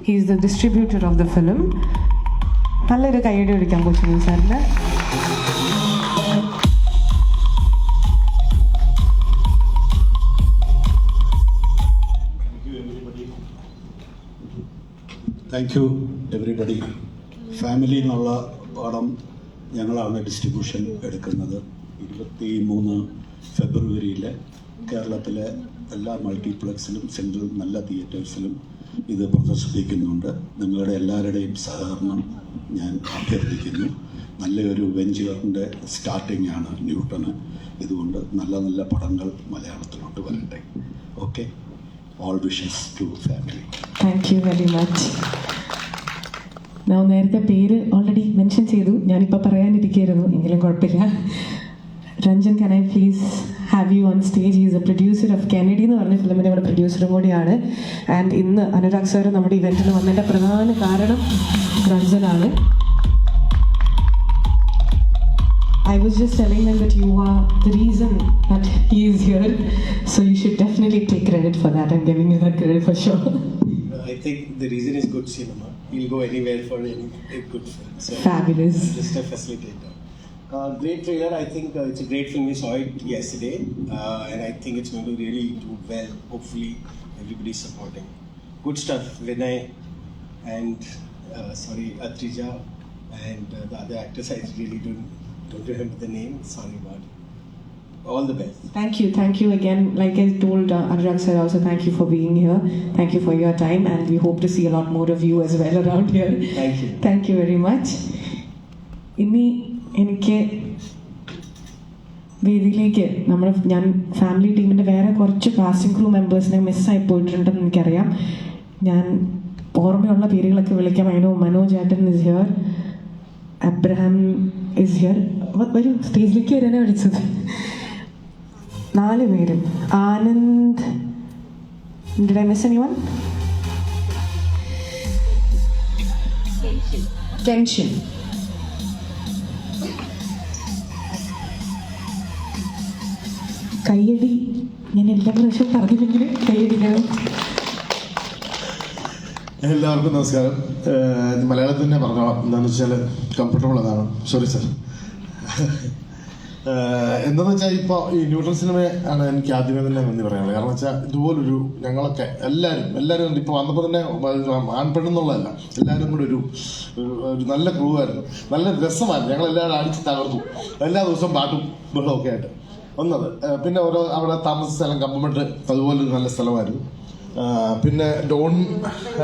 He is the distributor of the film. നല്ലൊരു കൈയ്യടി കൊടുക്കാം കൊച്ചുമോൻ സാറിന്. Thank you everybody. ഫാമിലി എന്നുള്ള പടം ഞങ്ങളാണ് ഡിസ്ട്രിബ്യൂഷൻ എടുക്കുന്നത്. 23 ഫെബ്രുവരിയിൽ കേരളത്തിലെ എല്ലാ മൾട്ടിപ്ലക്സിലും സെൻട്രൽ നല്ല തിയേറ്റേഴ്സിലും ഇത് പ്രദർശിപ്പിക്കുന്നുണ്ട്. നിങ്ങളുടെ എല്ലാവരുടെയും സഹകരണം ഞാൻ അഭ്യർത്ഥിക്കുന്നു. നല്ലൊരു വെഞ്ചറിൻ്റെ സ്റ്റാർട്ടിംഗ് ആണ് ന്യൂട്ടന്. ഇതുകൊണ്ട് നല്ല നല്ല പടങ്ങൾ മലയാളത്തിലോട്ട് വരട്ടെ. Okay, all wishes to family. Thank you very much. ഞാൻ നേരത്തെ പേര് ഓൾറെഡി മെൻഷൻ ചെയ്തു, ഞാനിപ്പോൾ പറയാനിരിക്കുകയായിരുന്നു, എങ്കിലും കുഴപ്പമില്ല. Ranjan, can I please have you on stage? He is a producer of Kennedy എന്ന് പറഞ്ഞ ഫിലിമിൻ്റെ ഇവിടെ പ്രൊഡ്യൂസറും കൂടിയാണ്. ആൻഡ് ഇന്ന് അനുരാഗ് സാർ നമ്മുടെ ഇവൻറ്റിൽ വന്നതിൻ്റെ പ്രധാന കാരണം രഞ്ജനാണ്. I was just telling them that you are the reason that he is here, so you should definitely take credit for that. I'm giving you that credit for sure. I think the reason is good cinema. He'll go anywhere for any good film. So fabulous. Just a facilitator. Great trailer. I think it's a great film. We saw it yesterday, and I think it's going to really do well. Hopefully, everybody's supporting. good stuff. Vinay and Atrija and the other actors. I really don't remember the name. Sorry about it. All the best. Thank you again. Like I told Anurag sir also, thank you for being here. Thank you for your time, and we hope to see a lot more of you as well around here. Thank you. Thank you very much. ഇനി എനിക്ക് വേദിയിലേക്ക് ഞാൻ family ടീമിൻ്റെ വേറെ കുറച്ച് casting crew മെമ്പേഴ്സിനെ മിസ്സായി പോയിട്ടുണ്ടെന്ന് എനിക്കറിയാം. ഞാൻ ഓർമ്മയുള്ള പേരുകളൊക്കെ വിളിക്കാം. മനോജ് ഏട്ടൻ is here, Abraham is here. വരൂ, സ്റ്റേജിലേക്ക് വരാനാണ് വിളിച്ചത്. 4 പേരും. Anand, did I miss anyone? Kenshin. കയ്യടി ഞാൻ എല്ലാ പ്രാവശ്യവും പറഞ്ഞില്ലെങ്കിലും കയ്യടിക്കണം. എല്ലാവർക്കും നമസ്കാരം. മലയാളത്തിൽ തന്നെ പറഞ്ഞോളാം, എന്താണെന്ന് വെച്ചാൽ കംഫർട്ടബിൾ അതാണ്. Sorry sir. എന്താണെന്ന് വെച്ചാൽ ഇപ്പോൾ ഈ ന്യൂട്രൽ സിനിമ ആണ് എനിക്ക് ആദ്യമേ തന്നെ നന്ദി പറയാനുള്ളത്. കാരണം വെച്ചാൽ ഇതുപോലൊരു ഞങ്ങളൊക്കെ എല്ലാവരും ഇപ്പോൾ വന്നപ്പോൾ തന്നെ ആൺപെണ്ണെന്നുള്ളതല്ല, എല്ലാവരും കൂടെ ഒരു നല്ല ക്രൂ ആയിരുന്നു. നല്ല രസമായിരുന്നു. ഞങ്ങളെല്ലാവരും അടിച്ച് തകർത്തു. എല്ലാ ദിവസവും പാട്ടും ബഹളമൊക്കെ ആയിട്ട് ഒന്നത്. പിന്നെ അവിടെ താമസ സ്ഥലം കമ്പമെട്ട് അതുപോലെ നല്ല സ്ഥലമായിരുന്നു. പിന്നെ ഡോൺ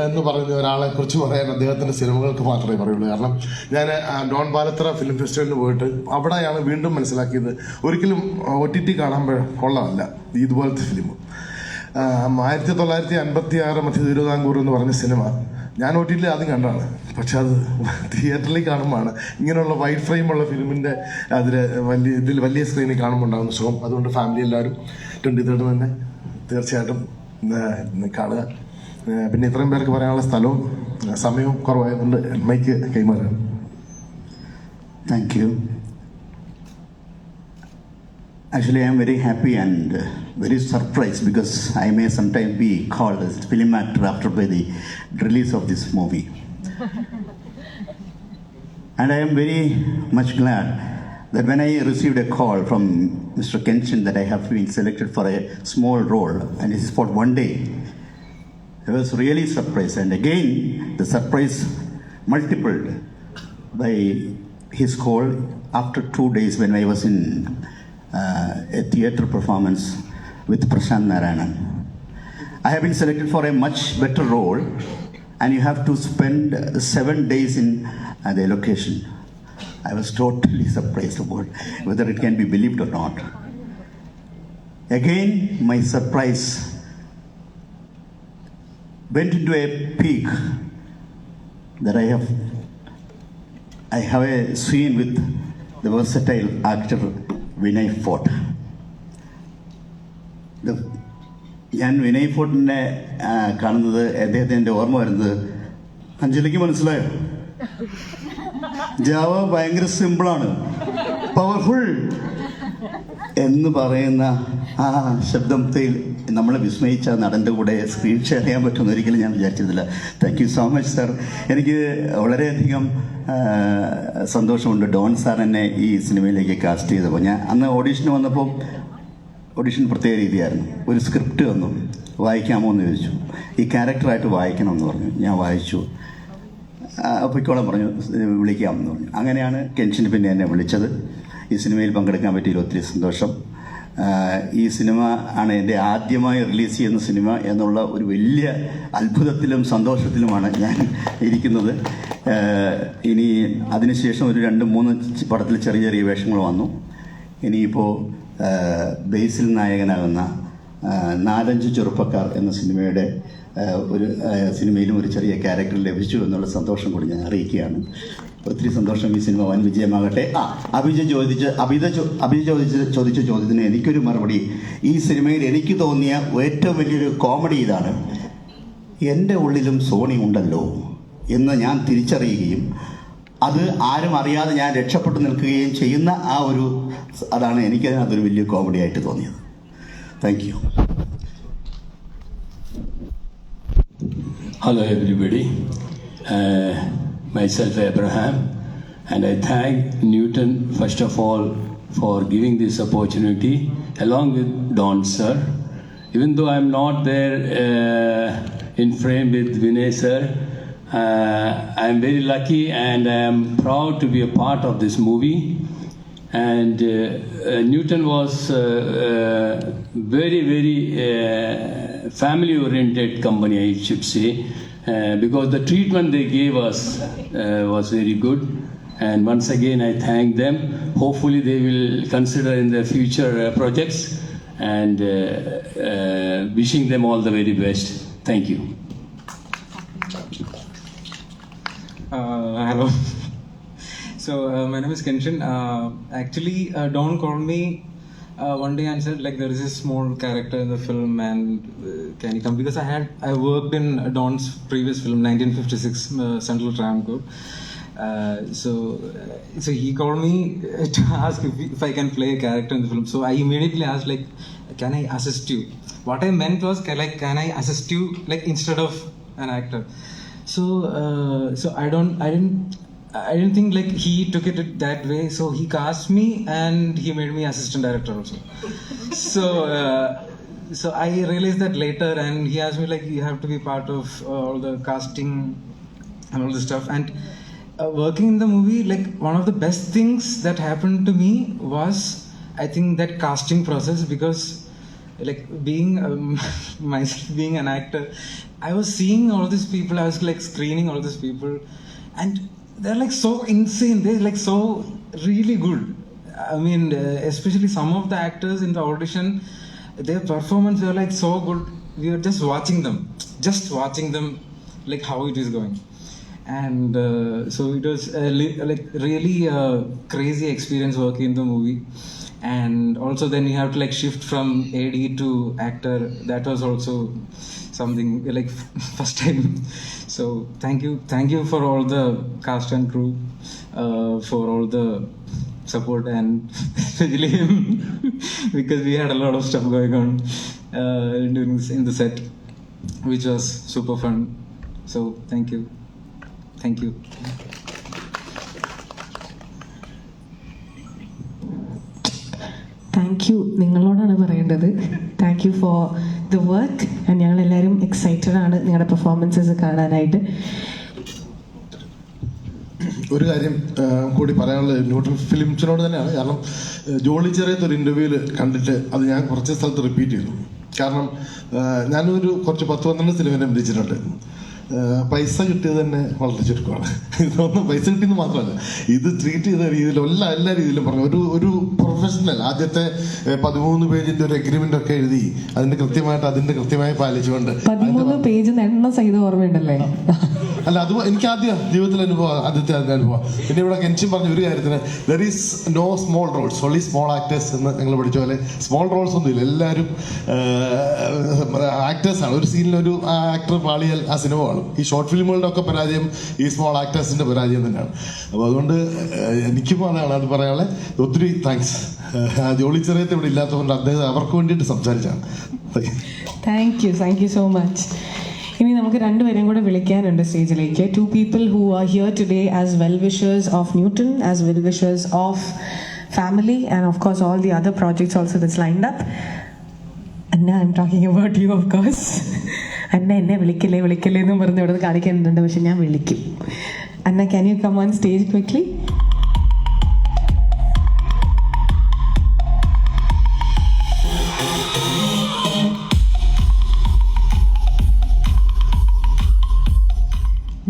എന്ന് പറയുന്ന ഒരാളെ കുറിച്ച് പറയാൻ അദ്ദേഹത്തിൻ്റെ സിനിമകൾക്ക് മാത്രമേ പറയുള്ളൂ. കാരണം ഞാൻ ഡോൺ പാലത്തറ ഫിലിം ഫെസ്റ്റിവലിന് പോയിട്ട് അവിടെയാണ് വീണ്ടും മനസ്സിലാക്കിയത് ഒരിക്കലും OTT കാണാൻ കൊള്ളാമല്ല ഇതുപോലത്തെ ഫിലിം. 1956 മധ്യ തിരുവിതാംകൂർ എന്ന് പറഞ്ഞ സിനിമ ഞാൻ OTT ആദ്യം കണ്ടാണ്. പക്ഷെ അത് തിയേറ്ററിൽ കാണുമ്പോഴാണ് ഇങ്ങനെയുള്ള വൈഡ് ഫ്രെയിമുള്ള ഫിലിമിൻ്റെ വലിയ സ്ക്രീനിൽ കാണുമ്പോൾ ഉണ്ടാകുന്ന സുഖം. അതുകൊണ്ട് ഫാമിലി എല്ലാവരും 23rd തന്നെ തീർച്ചയായിട്ടും കാണുക. പിന്നെ ഇത്രയും പേർക്ക് പറയാനുള്ള സ്ഥലവും സമയവും കുറവായതുകൊണ്ട് മൈക്ക് കൈമാറുകയാണ്. Thank you. Actually, I am very happy and very surprised because I may sometime be called as film actor after by the release of this movie. And I am very much glad that when I received a call from Mr. Kenshin that I have been selected for a small role and this is for one day, I was really surprised. And again, the surprise multiplied by his call after 2 days when I was in a theatre performance with Prashant Narayanan. I have been selected for a much better role and you have to spend 7 days in the location. I was totally surprised about whether it can be believed or not. Again, my surprise went into a peak that I have a scene with the versatile actor Vinay Fort. ഞാൻ വിനയ് ഫോർട്ടിനെ കാണുന്നത് അദ്ദേഹത്തിൻ്റെ ഓർമ്മ വരുന്നത് അഞ്ജലിക്ക് മനസ്സിലായോ? Java ഭയങ്കര സിമ്പിളാണ്, powerful എന്ന് പറയുന്ന ആ ശബ്ദത്തിൽ നമ്മളെ വിസ്മയിച്ച നടൻ്റെ കൂടെ സ്ക്രീൻ ഷെയർ ചെയ്യാൻ പറ്റുമെന്ന് ഒരിക്കലും ഞാൻ വിചാരിച്ചിരുന്നില്ല. Thank you so much sir. എനിക്ക് വളരെയധികം സന്തോഷമുണ്ട് ഡോൺ സാർ എന്നെ ഈ സിനിമയിലേക്ക് കാസ്റ്റ് ചെയ്തപ്പോൾ. ഞാൻ അന്ന് ഓഡീഷന് വന്നപ്പോൾ ഓഡീഷൻ പ്രത്യേക രീതിയായിരുന്നു. ഒരു സ്ക്രിപ്റ്റ് വന്നു, വായിക്കാമോ എന്ന് ചോദിച്ചു. ഈ ക്യാരക്ടറായിട്ട് വായിക്കണമെന്ന് പറഞ്ഞു. ഞാൻ വായിച്ചു. പൊയ്ക്കോളം പറഞ്ഞു, വിളിക്കാമെന്ന് പറഞ്ഞു. അങ്ങനെയാണ് കെൻഷൻ പിന്നെ എന്നെ വിളിച്ചത്. ഈ സിനിമയിൽ പങ്കെടുക്കാൻ പറ്റിയതിൽ ഒത്തിരി സന്തോഷം. ഈ സിനിമ ആണ് എൻ്റെ ആദ്യമായി റിലീസ് ചെയ്യുന്ന സിനിമ എന്നുള്ള ഒരു വലിയ അത്ഭുതത്തിലും സന്തോഷത്തിലുമാണ് ഞാൻ ഇരിക്കുന്നത്. ഇനി അതിനുശേഷം ഒരു 2-3 പടത്തിൽ ചെറിയ ചെറിയ വേഷങ്ങൾ വന്നു. ഇനിയിപ്പോൾ ബേസിൽ നായകനാകുന്ന 4-5 ചെറുപ്പക്കാർ എന്ന സിനിമയുടെ ഒരു സിനിമയിലും ഒരു ചെറിയ ക്യാരക്ടർ ലഭിച്ചു എന്നുള്ള സന്തോഷം കൂടി ഞാൻ അറിയിക്കുകയാണ്. ഒത്തിരി സന്തോഷം. ഈ സിനിമ വൻ വിജയമാകട്ടെ. അഭിജ ചോദിച്ച ചോദ്യത്തിന് എനിക്കൊരു മറുപടി. ഈ സിനിമയിൽ എനിക്ക് തോന്നിയ ഏറ്റവും വലിയൊരു കോമഡി ഇതാണ്, എൻ്റെ ഉള്ളിലും സോണി ഉണ്ടല്ലോ എന്ന് ഞാൻ തിരിച്ചറിയുകയും അത് ആരും അറിയാതെ ഞാൻ രക്ഷപ്പെട്ടു നിൽക്കുകയും ചെയ്യുന്ന അതാണ് എനിക്കതിനകത്തൊരു വലിയ കോമഡി ആയിട്ട് തോന്നിയത്. Thank you. Hello everybody, myself Abraham, and I thank Newton first of all for giving this opportunity along with Don sir. Even though I'm not there in frame with Vinay sir. I am very lucky and I am proud to be a part of this movie. And Newton was very family-oriented company, I should say, because the treatment they gave us was very good. And once again, I thank them. Hopefully, they will consider in their future projects, and wishing them all the very best. Thank you. Hello. So my name is Kenshin. Actually, Don called me one day and said like there is a small character in the film and can you come? Because I worked in Don's previous film 1956 Central Tram Code. So he called me to ask if I can play a character in the film. So I immediately asked like, can I assist you? What I meant was can I assist you like instead of an actor? So I didn't think like he took it that way. So he cast me and he made me assistant director also. So I realized that later, and he asked me like you have to be part of all the casting and all this stuff. And working in the movie, like one of the best things that happened to me was I think that casting process, because like being myself being an actor, I was seeing all these people, I was like screening all these people, and they're like so insane, they're like so really good. I mean, especially some of the actors in the audition, their performance were like so good. We were just watching them like how it is going. And so it was like really crazy experience working in the movie. And also then you have to like shift from AD to actor. That was also something like first time. So thank you for all the cast and crew, for all the support, and especially him because we had a lot of stuff going on during this, in the set, which was super fun. So thank you. Thank you നിങ്ങളോടാണ് പറയേണ്ടത്. Thank you for the work. ഞങ്ങളെല്ലാവരും excited ആണ് നിങ്ങളുടെ performances കാണാനായിട്ട്. ഒരു കാര്യം കൂടി പറയാനുള്ളത് ന്യൂട്രൽ ഫിലിംസിനോട് തന്നെയാണ്. കാരണം ജോളി ചെറിയത്തെ ഒരു ഇൻ്റർവ്യൂവിൽ കണ്ടിട്ട് അത് ഞാൻ കുറച്ച് സ്ഥലത്ത് റിപ്പീറ്റ് ചെയ്തു. കാരണം ഞാനൊരു കുറച്ച് 10-12 സിനിമ അഭിനയിച്ചിട്ടുണ്ട്. പൈസ കിട്ടിയത് തന്നെ വളരെ ചുരുക്കമാണ്. ഇതൊന്നും പൈസ കിട്ടിയെന്ന് മാത്രമല്ല, ഇത് ട്രീറ്റ് ചെയ്ത രീതിയിലും എല്ലാ രീതിയിലും പറഞ്ഞു. ഒരു പ്രൊഫഷണൽ ആദ്യത്തെ 13 പേജിന്റെ ഒരു എഗ്രിമെന്റ് ഒക്കെ എഴുതി അതിന്റെ കൃത്യമായി പാലിച്ചുകൊണ്ട് 13 പേജ് എണ്ണം സഹിതം ഓർമ്മയുണ്ടല്ലേ? അല്ല, അത് എനിക്ക് ജീവിതത്തിലെ ആദ്യത്തെ അനുഭവം. പിന്നെ ഇവിടെ കെൻഷിൻ പറഞ്ഞ ഒരു കാര്യത്തിന് there is no small roles, only small actors എന്ന് ഞങ്ങൾ പഠിച്ച പോലെ സ്മോൾ റോൾസ് ഒന്നും ഇല്ല. എല്ലാവരും ആക്ടേഴ്സാണ്. ഒരു സീനിൽ ഒരു ആക്ടർ പാളിയാൽ ആ സിനിമ കാണും. ഈ ഷോർട്ട് ഫിലിമുകളുടെ ഒക്കെ പരാജയം ഈ സ്മോൾ ആക്ടേഴ്സിന്റെ പരാജയം തന്നെയാണ്. അപ്പോൾ അതുകൊണ്ട് എനിക്കും അതാണ് അത് പറയാനുള്ള ഒത്തിരി താങ്ക്സ്. ജോളി ചെറിയത്തെ ഇവിടെ ഇല്ലാത്തതുകൊണ്ട് അദ്ദേഹം അവർക്ക് വേണ്ടിയിട്ട് സംസാരിച്ചാണ്. Thank you so much. ഇനി നമുക്ക് രണ്ടുപേരും കൂടെ വിളിക്കാനുണ്ട് സ്റ്റേജിലേക്ക്. 2 people who are here today as well-wishers of Newton, as well-wishers of family, and of course all the other projects also that's lined up. Anna, I'm talking about you, of course. Anna, എന്നെ വിളിക്കല്ലേ എന്നും പറഞ്ഞ് ഇവിടെ കാണിക്കുന്നുണ്ട്, പക്ഷെ ഞാൻ വിളിക്കും. Anna, can you come on stage quickly?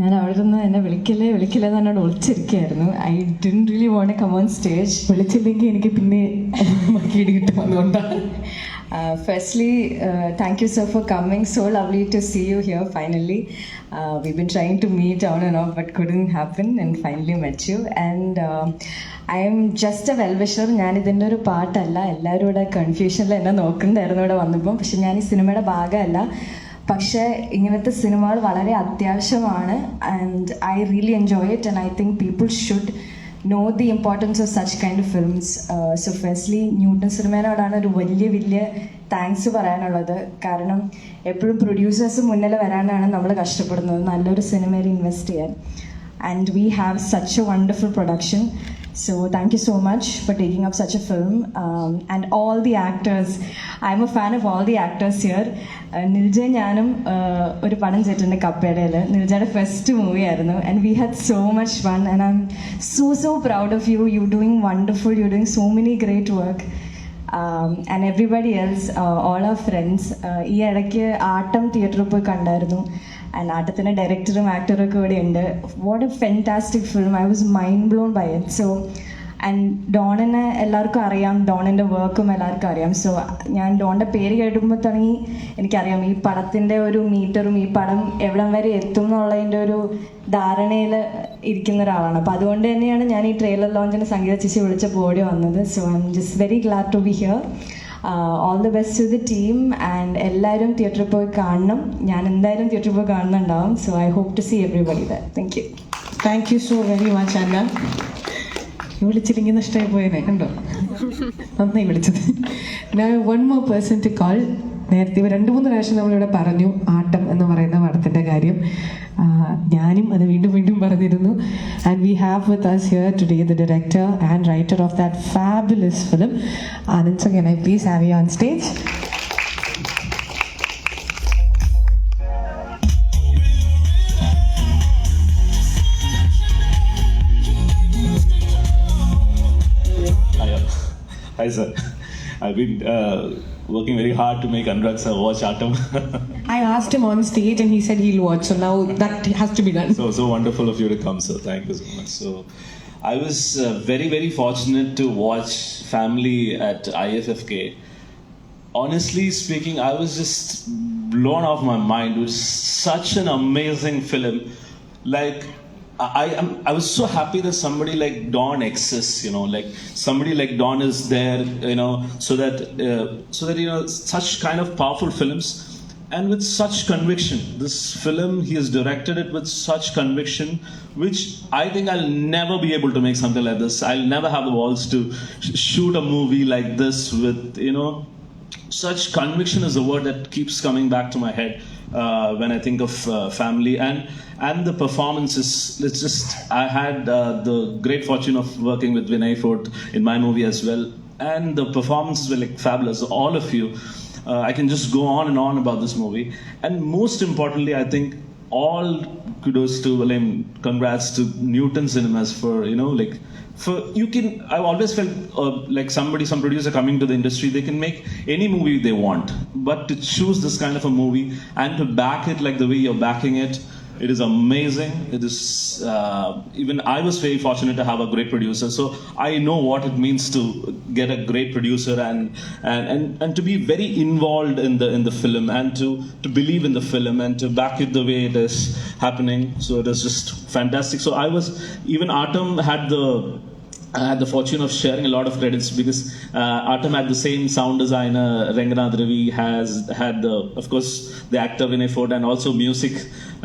ഞാൻ അവിടെ നിന്ന് എന്നെ വിളിക്കല്ലേ എന്ന് എന്നോട് ഒളിച്ചിരിക്കുകയായിരുന്നു. I didn't really want to come on stage. വിളിച്ചില്ലെങ്കിൽ എനിക്ക് പിന്നെ മക്കിയിട്ട് കിട്ടും. അതുകൊണ്ടാണ്. Firstly, thank you sir for coming. So lovely to see you here finally. We've been trying to meet on and off but couldn't happen, and finally met you. And I am just a well-wisher. ഞാൻ ഇതിൻ്റെ ഒരു പാട്ടല്ല. എല്ലാവരും ഇവിടെ കൺഫ്യൂഷനിൽ എന്നെ നോക്കുന്നുണ്ടായിരുന്നു ഇവിടെ വന്നപ്പോൾ. പക്ഷെ ഞാൻ ഈ സിനിമയുടെ ഭാഗമല്ല. പക്ഷേ ഇങ്ങനത്തെ സിനിമകൾ വളരെ അത്യാവശ്യമാണ്. And I really enjoy it, and I think people should know the importance of such kind of films. So firstly, Newton സിനിമയോടാണ് ഒരു വലിയ താങ്ക്സ് പറയാനുള്ളത്. കാരണം എപ്പോഴും പ്രൊഡ്യൂസേഴ്സ് മുന്നിൽ വരാനാണ് നമ്മൾ കഷ്ടപ്പെടുന്നത് നല്ലൊരു സിനിമയിൽ ഇൻവെസ്റ്റ് ചെയ്യാൻ. And we have such A wonderful production. So thank you so much for taking up such a film, and all the actors. I'm a fan of all the actors here. Nilja ഞാനും ഒരു പടം ചെയ്തിട്ടുണ്ട് കപ്പേടയിൽ. നിൽജയുടെ first movie ആയിരുന്നു, and we had so much fun, and I'm so proud of you. You're doing wonderful. You're doing so many great work. And everybody else, all our friends. ഈ ഇടയ്ക്ക് ആട്ടം തിയേറ്ററിൽ പോയി കണ്ടായിരുന്നു, ആൻഡ് ആട്ടത്തിൻ്റെ ഡയറക്ടറും ആക്ടറും ഒക്കെ ഇവിടെ ഉണ്ട്. What a fantastic film. I was mind blown by it. So and ഡോണിനെ എല്ലാവർക്കും അറിയാം, ഡോണിൻ്റെ വർക്കും എല്ലാവർക്കും അറിയാം. സോ ഞാൻ ഡോണിൻ്റെ പേര് കേട്ടുമ്പോൾ തുടങ്ങി എനിക്കറിയാം ഈ പടത്തിൻ്റെ ഒരു മീറ്ററും ഈ പടം എവിടം വരെ എത്തും എന്നുള്ളതിൻ്റെ ഒരു ധാരണയിൽ ഇരിക്കുന്ന ഒരാളാണ്. അപ്പോൾ അതുകൊണ്ട് തന്നെയാണ് ഞാൻ ഈ ട്രെയിലർ ലോഞ്ചിന് സംഗീത ചേച്ചി വിളിച്ചപ്പോൾ ഓടി വന്നത്. So I am just very glad to be here. All the best to the team, and എല്ലാവരും തിയേറ്ററിൽ പോയി കാണണം. ഞാൻ എന്തായാലും തിയേറ്ററിൽ പോയി കാണുന്നുണ്ടാവും. So I hope to see everybody there. Thank you. Thank you so very much Anna. വിളിച്ചില്ലെങ്കിൽ നഷ്ടമായി പോയനെ കണ്ടോ, നന്നായി വിളിച്ചത്. ഞാൻ one more person to call. നേരത്തെ 2-3 പ്രാവശ്യം നമ്മളിവിടെ പറഞ്ഞു ആട്ടം എന്ന് പറയുന്ന പടത്തിൻ്റെ കാര്യം. ഞാനും അത് വീണ്ടും പറഞ്ഞിരുന്നു. And we have with us here today the director and writer of that fabulous film. Anand sir, can I please have you on stage? Hi sir, I've been working very hard to make Anurag sir watch Atom. I asked him on stage and he said he'll watch, so now that has to be done. So wonderful of you to come, sir. Thank you so much. So I was very fortunate to watch Family at IFFK. Honestly speaking, I was just blown off my mind. It was such an amazing film. Like I was so happy that somebody like Don exists, you know, like somebody like Don is there, you know, so that you know, such kind of powerful films and with such conviction. This film, he has directed it with such conviction, which I think I'll never be able to make something like this. I'll never have the balls to shoot a movie like this with, you know, such conviction is the word that keeps coming back to my head when I think of Family. And the performances, it's just, I had the great fortune of working with Vinay Fort in my movie as well, and the performances were like fabulous, all of you. I can just go on and on about this movie, and most importantly, I think all kudos to, congrats to Newton Cinemas for, you know, like, for you can, I've always felt like some producer coming to the industry, they can make any movie they want, but to choose this kind of a movie and to back it like the way you're backing it, it is amazing. It is even I was very fortunate to have a great producer, so I know what it means to get a great producer and to be very involved in the film and to believe in the film and to back it the way it is happening. So it is just fantastic. So even Atom I had the fortune of sharing a lot of credits because Atom had the same sound designer, Renganath Ravi, has had of course the actor Vinay Ford, and also music.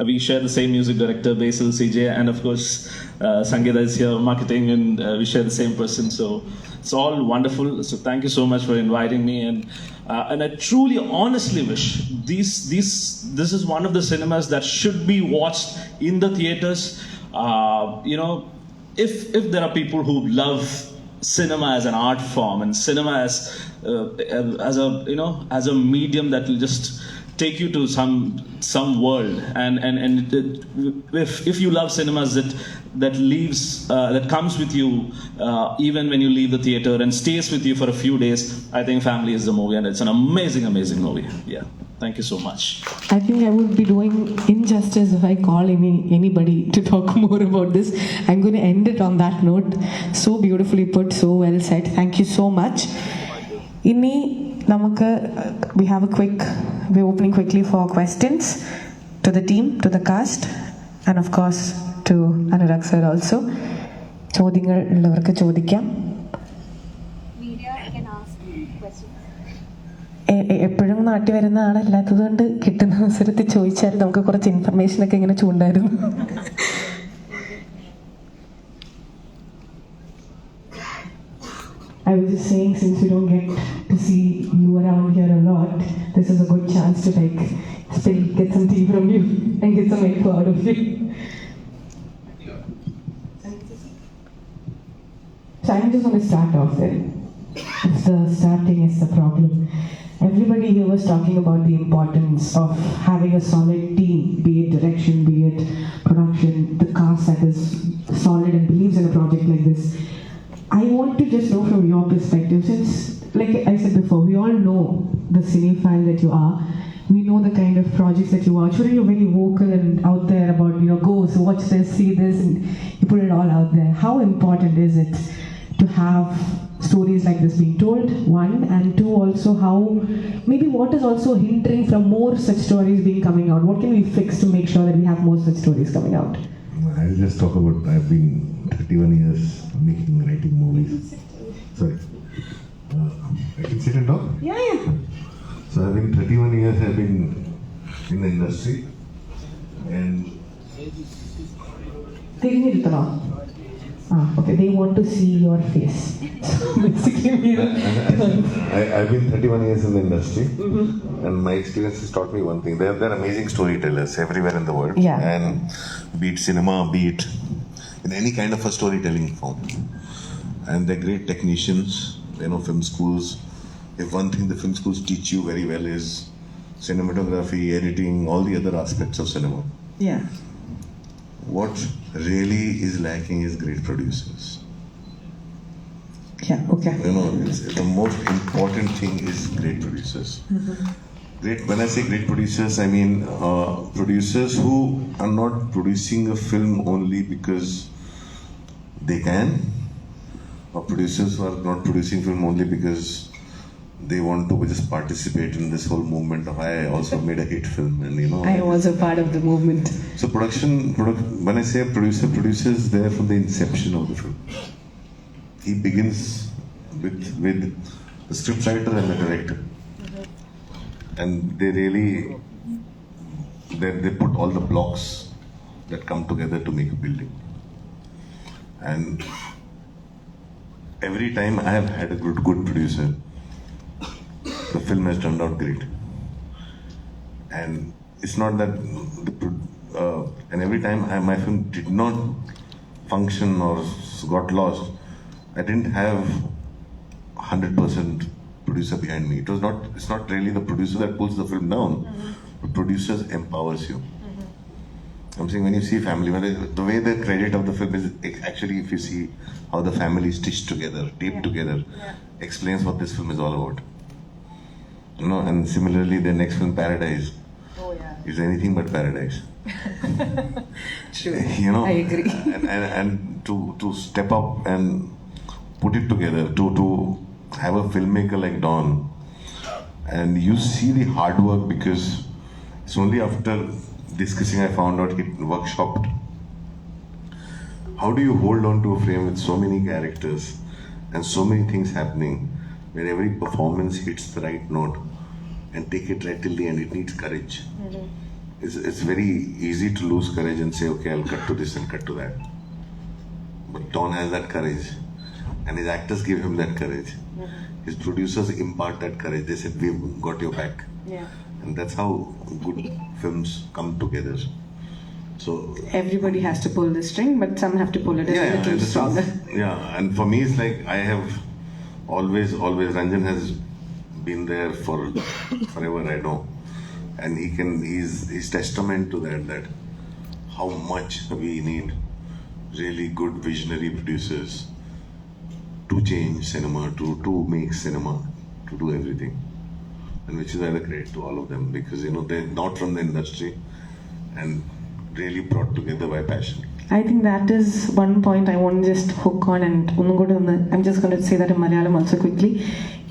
We share the same music director, Basil CJ, and of course Sangeeta is here, marketing, and we share the same person. So it's all wonderful. So thank you so much for inviting me, and I truly, honestly wish this is one of the cinemas that should be watched in the theaters. You know, if there are people who love cinema as an art form and cinema as a, you know, as a medium that will just take you to some world, and if you love cinemas that leaves that comes with you even when you leave the theater and stays with you for a few days, I think Family is the movie, and it's an amazing movie. Yeah, thank you so much. I think I would be doing injustice if I call anybody to talk more about this. I'm going to end it on that note. So beautifully put, so well said. Thank you so much. Inni we're opening quickly for questions to the team, to the cast, and of course to Anurag sir also. ചോദ്യങ്ങൾ ഉള്ളവർക്ക് ചോദിക്കാം. എപ്പോഴും നാട്ടിൽ വരുന്ന ആളല്ലാത്തത് കൊണ്ട് കിട്ടുന്ന അവസരത്തിൽ ചോദിച്ചാൽ നമുക്ക് കുറച്ച് ഇൻഫർമേഷനൊക്കെ ഇങ്ങനെ ചൂണ്ടായിരുന്നു. I was just saying, since we don't get to see you around here a lot, this is a good chance to still get some tea from you and get some info out of you. So I'm just going to start off there. If the starting is the problem. Everybody here was talking about the importance of having a solid team, be it direction, be it production, the cast that is solid and believes in a project like this. I want to just know from your perspective, since, like I said before, we all know the cinephile that you are. We know the kind of projects that you watch. Sure, you're very vocal and out there about, go, so watch this, see this, and you put it all out there. How important is it to have stories like this being told, one, and two, also how, maybe what is also hindering from more such stories being coming out? What can we fix to make sure that we have more such stories coming out? I'll just talk about, I've been 31 years writing movies. Sorry. I can sit and talk? Yeah. So I've been 31 years, I've been in the industry, and okay, they want to see your face. Basically, I've been 31 years in the industry, and my experience has taught me one thing. They're amazing storytellers everywhere in the world. Yeah. And be it cinema, be it in any kind of a storytelling form. And they're great technicians, film schools. If one thing the film schools teach you very well is cinematography, editing, all the other aspects of cinema. Yeah. What really is lacking is great producers. Yeah, okay. It's the most important thing is great producers. When I say great producers, I mean producers who are not producing a film only because they can, or producers who are not producing film only because they want to just participate in this whole movement of I also made a hit film, and I was a part of the movement. So when I say a producer is there from the inception of the film. He begins with the scriptwriter and the director, and they put all the blocks that come together to make a building. And every time I have had a good producer, the film has turned out great. And it's not that, and every time my film did not function or got lost, I didn't have 100% producer behind me. It's not really the producer that pulls the film down. The producer empowers you. I'm saying when you see family, the way the credit of the film is actually, if you see how the family is stitched together, taped together, explains what this film is all about. And similarly, the next film, Paradise, is anything but paradise. True. I agree. And to step up and put it together, to have a filmmaker like Dawn, and you see the hard work, because it's only after discussing I found out he workshopped. How do you hold on to a frame with so many characters and so many things happening, where every performance hits the right note, and take it right till the end? It needs courage. It's very easy to lose courage and say, okay, I'll cut to this and cut to that. But Don has that courage, and his actors give him that courage. His producers impart that courage. They said, we've got your back. And that's how good films come together. So everybody has to pull the string, but some have to pull it a little stronger. Yeah, and for me, it's like I have always, Ranjan has been there for forever, I know. And he's testament to that how much we need really good visionary producers to change cinema, to make cinema, to do everything. And which is either great to all of them, because they're not from the industry and really brought together by passion. I think that is one point I want to just hook on, and I'm just going to say that in Malayalam also quickly.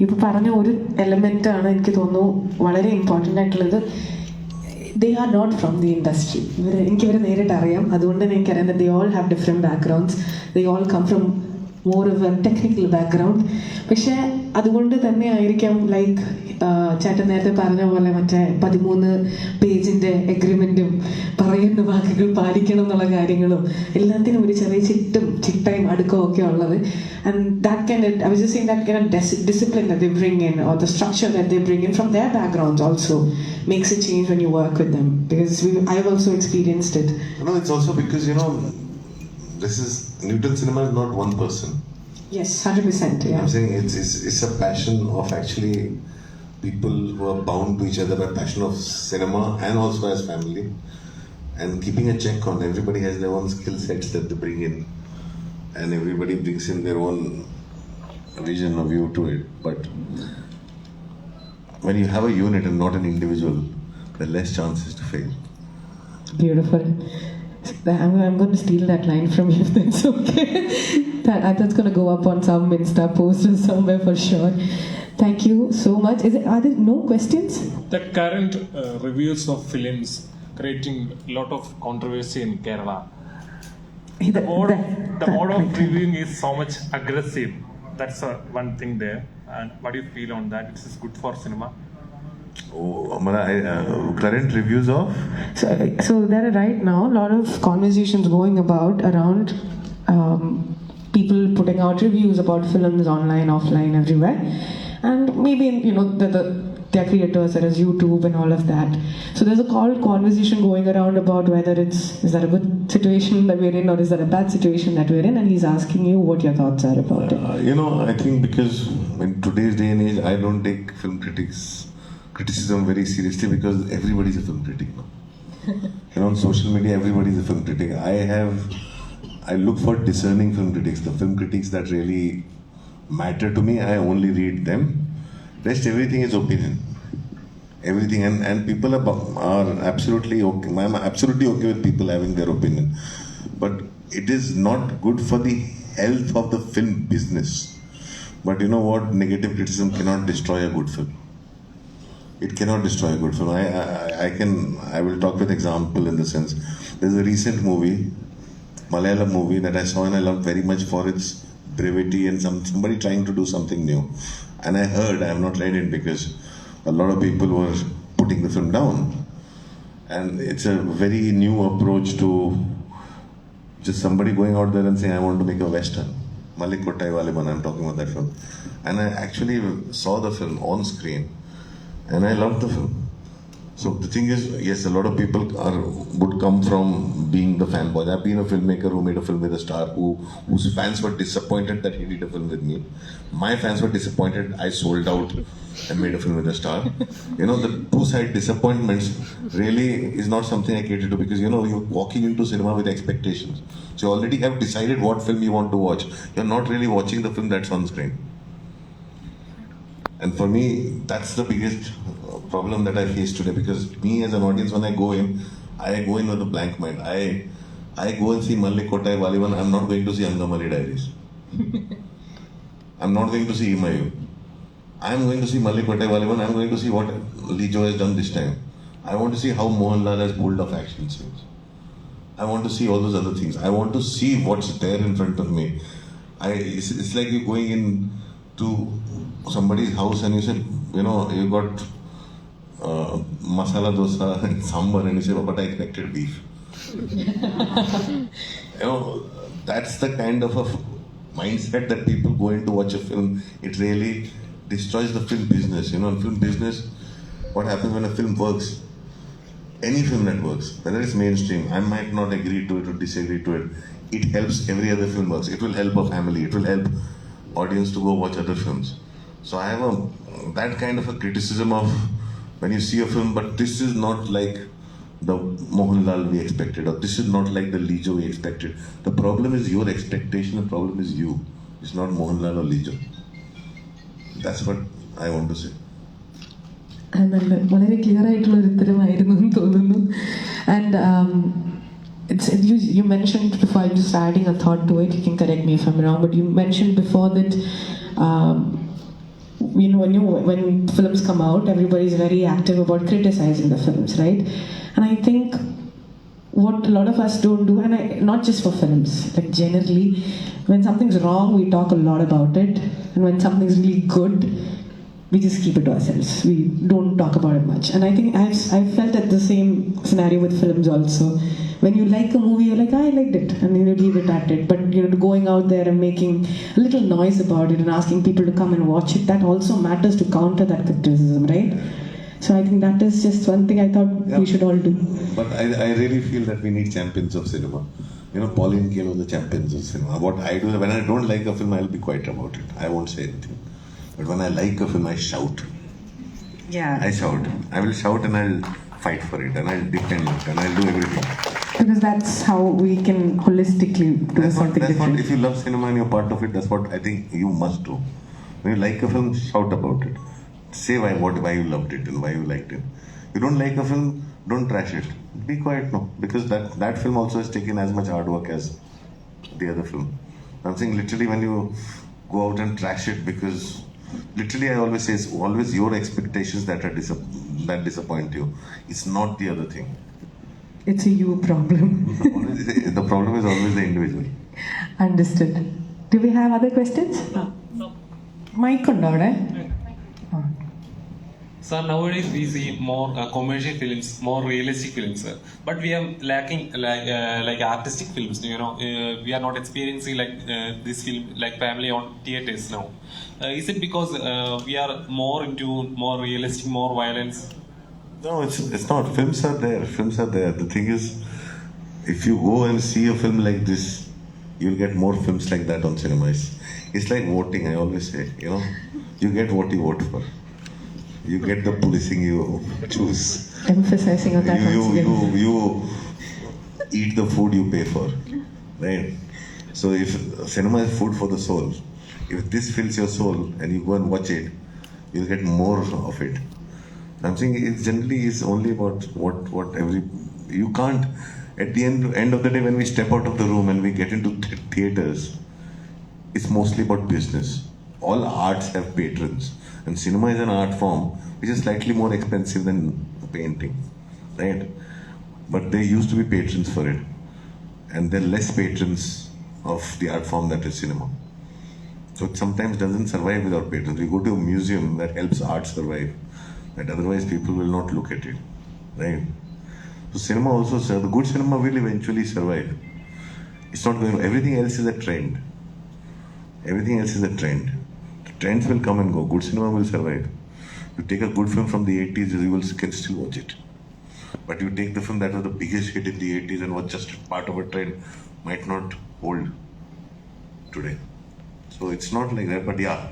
ഇപ്പോൾ പറഞ്ഞ ഒരു എലമെൻ്റാണ് എനിക്ക് തോന്നുന്നു വളരെ important ആയിട്ടുള്ളത്. They are not from the industry. എനിക്കിവരെ നേരിട്ട് അറിയാം, അതുകൊണ്ട് തന്നെ എനിക്കറിയാം that they all have different backgrounds. They all come from more of a technical background. പക്ഷേ അതുകൊണ്ട് തന്നെ ആയിരിക്കാം ലൈക്ക് ചേട്ടൻ നേരത്തെ പറഞ്ഞ പോലെ മറ്റേ 13 പേജിൻ്റെ എഗ്രിമെൻറ്റും പറയുന്ന വാക്കുകൾ പാലിക്കണം എന്നുള്ള കാര്യങ്ങളും എല്ലാത്തിനും ഒരു ചെറിയ ചിട്ടയും അടുക്കവും ഒക്കെ ഉള്ളത്. And that kind of, I was just saying, that kind of discipline that they bring in, or the structure that they bring in from their backgrounds also makes a change when you work with them, because I've also experienced it. No, it's also because this is Newton Cinema is not one person. Yes, 100%. Yeah. I'm saying it's a passion of actually people who are bound to each other by passion of cinema and also as family, and keeping a check on everybody has their own skill sets that they bring in, and everybody brings in their own vision or view to it. But when you have a unit and not an individual, there are less chances to fail. Beautiful. I'm going to steal that line from you if that's okay. That's going to go up on some Insta post or somewhere for sure. Thank you so much. Are there no questions? The current reviews of films creating a lot of controversy in Kerala. The mode of reviewing is so much aggressive. That's one thing there. And what do you feel on that? This is good for cinema. Current reviews of? So there are right now a lot of conversations going about around people putting out reviews about films online, offline, everywhere. And maybe, their creators, there is YouTube and all of that. So there's a conversation going around about whether is that a good situation that we're in or is that a bad situation that we're in, and he's asking you what your thoughts are about it. I think because in today's day and age, I don't take film criticism very seriously because everybody's a film critic now. On social media, everybody's a film critic. I look for discerning film critics, the film critics that really matter to me. I only read them. Rest everything is opinion. Everything and people are absolutely okay. I'm absolutely okay with people having their opinion, but it is not good for the health of the film business. But you know what? Negative criticism cannot destroy a good film. It cannot destroy a good film. I will talk with example in the sense. There's a recent movie, Malayalam movie that I saw and I loved very much for its brevity and somebody trying to do something new. And I have not read it because a lot of people were putting the film down. And it's a very new approach to just somebody going out there and saying, I want to make a Western. Malik Kottai Waliban, I'm talking about that film. And I actually saw the film on screen and I loved the film. So the thing is, yes, a lot of people would come from being the fanboy. I've been a filmmaker who made a film with a star whose fans were disappointed that he did a film with me. My fans were disappointed I sold out and made a film with a star. The two-side disappointments really is not something I cater to because, you're walking into cinema with expectations. So you already have decided what film you want to watch. You're not really watching the film that's on screen. And for me, that's the biggest problem that I face today because me as an audience, when I go in with a blank mind. I go and see Malik Kottai Waliban, I'm not going to see Angamali Diaries. I'm not going to see Imayu. I'm going to see Malik Kottai Waliban, I'm going to see what Lijo has done this time. I want to see how Mohanlal has pulled off action scenes. I want to see all those other things. I want to see what's there in front of me. It's like you're going in to somebody's house and you said, you got masala dosa and sambar and you say, but I expected beef. That's the kind of a mindset that people go in to watch a film. It really destroys the film business. In film business, what happens when a film works? Any film that works, whether it's mainstream, I might not agree to it or disagree to it. It helps every other film works. It will help a family. It will help audience to go watch other films. So I have that kind of a criticism of when you see a film, but this is not like the Mohanlal we expected, or this is not like the Lijo we expected. The problem is your expectation, the problem is you. It's not Mohanlal or Lijo. That's what I want to say. വളരെ clear ആയിട്ടുള്ള ഒരു ഉത്തരമായിരുന്നു എന്ന് തോന്നുന്നു. And you mentioned before, I'm just adding a thought to it, you can correct me if I'm wrong, but you mentioned before that when films come out, everybody's very active about criticizing the films, right? And I think what a lot of us don't do, and not just for films, like generally, when something's wrong, we talk a lot about it, and when something's really good, we just keep it to ourselves. We don't talk about it much. And I think I've felt at the same scenario with films also. When you like a movie, you're like, I liked it, and you leave it at it. But going out there and making a little noise about it and asking people to come and watch it, that also matters to counter that criticism, right? So I think that is just one thing I thought we should all do. But I really feel that we need champions of cinema. Pauline Kael was the champions of cinema. What I do, when I don't like a film, I'll be quiet about it. I won't say anything. But when I like a film, I shout. Yeah. I shout. I will shout and I'll fight for it and I'll defend it and I'll do everything. Because that's how we can holistically do something different. If you love cinema and you're part of it, that's what I think you must do. When you like a film, shout about it. Say why you loved it and why you liked it. You don't like a film, don't trash it. Be quiet now, because that film also has taken as much hard work as the other film. I'm saying literally when you go out and trash it, because literally I always say it's always your expectations that disappoint you. It's not the other thing. It's a you problem. The problem is always the individual. Understood. Do we have other questions? Mic undo avade? Sir, nowadays we see more commercial films, more realistic films, sir. But we are lacking like artistic films. We are not experiencing this film like family on theaters now. Is it because we are more into more realistic, more violence? No, it's not. Films are there. The thing is, if you go and see a film like this, you'll get more films like that on cinemas. It's like voting. I always say, you get what you vote for. You get the policing you choose. Emphasizing on that. You eat the food you pay for, right? So if cinema is food for the soul, if this fills your soul and you go and watch it, you'll get more of it. I'm saying it generally is only about you can't, at the end of the day, when we step out of the room and we get into theaters, it's mostly about business. All arts have patrons, and cinema is an art form which is slightly more expensive than painting, right? But there used to be patrons for it, and there are less patrons of the art form that is cinema. So it sometimes doesn't survive without patrons. We go to a museum that helps art survive, and otherwise people will not look at it, right? So cinema also, the good cinema will eventually survive. It's not going. Everything else is a trend. Everything else is a trend. The trends will come and go. Good cinema will survive. You take a good film from the 80s, you can still watch it. But you take the film that was the biggest hit in the 80s and was just part of a trend, might not hold today. So it's not like that, but yeah,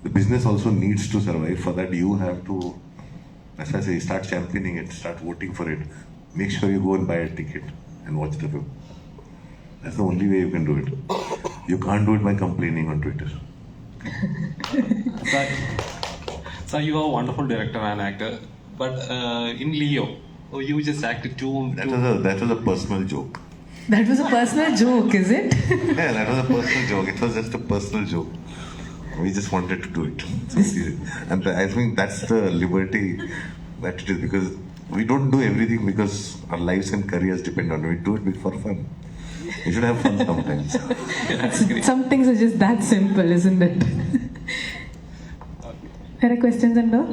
the business also needs to survive. For that, you have to, as I say, start championing it, start voting for it. Make sure you go and buy a ticket and watch the film. That's the only way you can do it. You can't do it by complaining on Twitter. So you are a wonderful director and actor, but in Leo, you just acted too. That was a personal joke. That was a personal joke, is it? Yeah, that was a personal joke. It was just a personal joke. We just wanted to do it. And I think that's the liberty that it is, because we don't do everything because our lives and careers depend on it. We do it for fun. You should have fun sometimes. Some things are just that simple, isn't it? There are questions and all?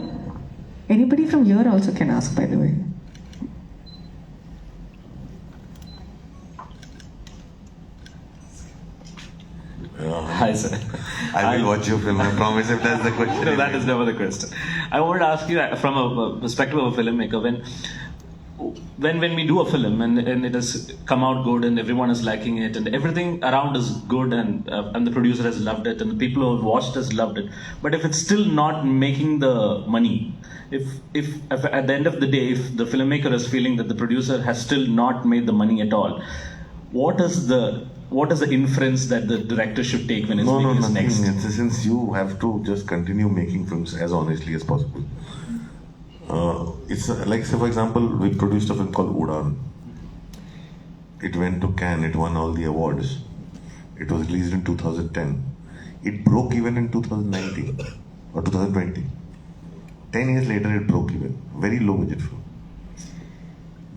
Anybody from here also can ask, by the way. Hi, sir. I will watch your film, I promise, if that's the question. No, that is never the question. I want to ask you from a perspective of a filmmaker, when we do a film and it has come out good and everyone is liking it and everything around is good and the producer has loved it and the people who have watched has loved it, but if it's still not making the money, if at the end of the day, if the filmmaker is feeling that the producer has still not made the money at all, what is the inference that the director should take when it's making his next? Since you have to just continue making films as honestly as possible. It's like, say for example, we produced a film called Udaan. It went to Cannes, it won all the awards. It was released in 2010. It broke even in 2019 or 2020. 10 years later it broke even. Very low budget film.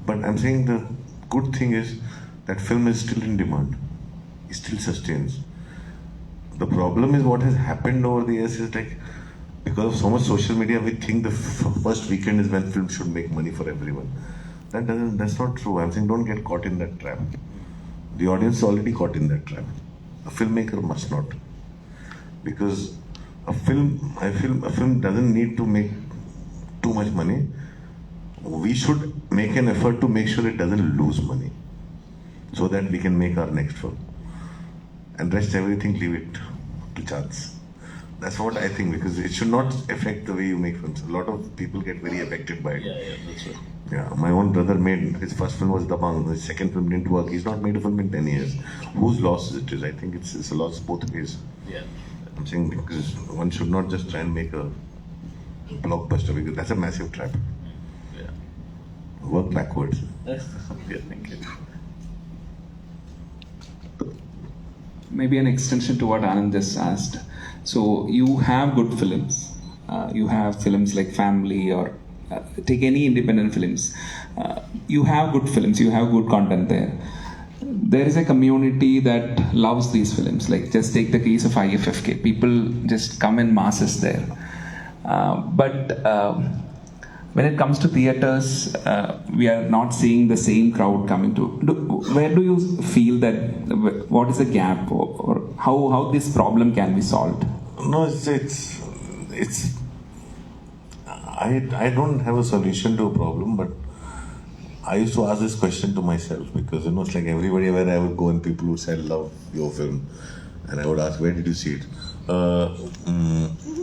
But I'm saying the good thing is that film is still in demand. It still sustains. The problem is what has happened over the years is like, because of so much social media, we think the first weekend is when film should make money for everyone. That's not true. I'm saying don't get caught in that trap. The audience is already caught in that trap. A filmmaker must not. Because a film doesn't need to make too much money. We should make an effort to make sure it doesn't lose money. so that we can make our next film. And rest everything, leave it to chance. That's what I think, because it should not affect the way you make films. A lot of people get very affected by it. Yeah, that's right. Yeah, my own brother made, his first film was Dabang, his second film didn't work. He's not made a film in 10 years. Whose loss it is? I think it's a loss both ways. Yeah. I'm saying because one should not just try and make a blockbuster, because that's a massive trap. Yeah. Work backwards. Yeah, thank you. Maybe an extension to what Anand just asked. So you have good films. You have films like Family or take any independent films. You have good films. You have good content there. There is a community that loves these films. Like just take the case of IFFK. People just come in masses there. But when it comes to theaters, we are not seeing the same crowd coming to. Where do you feel that? What is the gap, or how this problem can be solved? No, I don't have a solution to a problem, but I used to ask this question to myself, because it's like everybody where I would go and people would say, I love your film, and I would ask, where did you see it?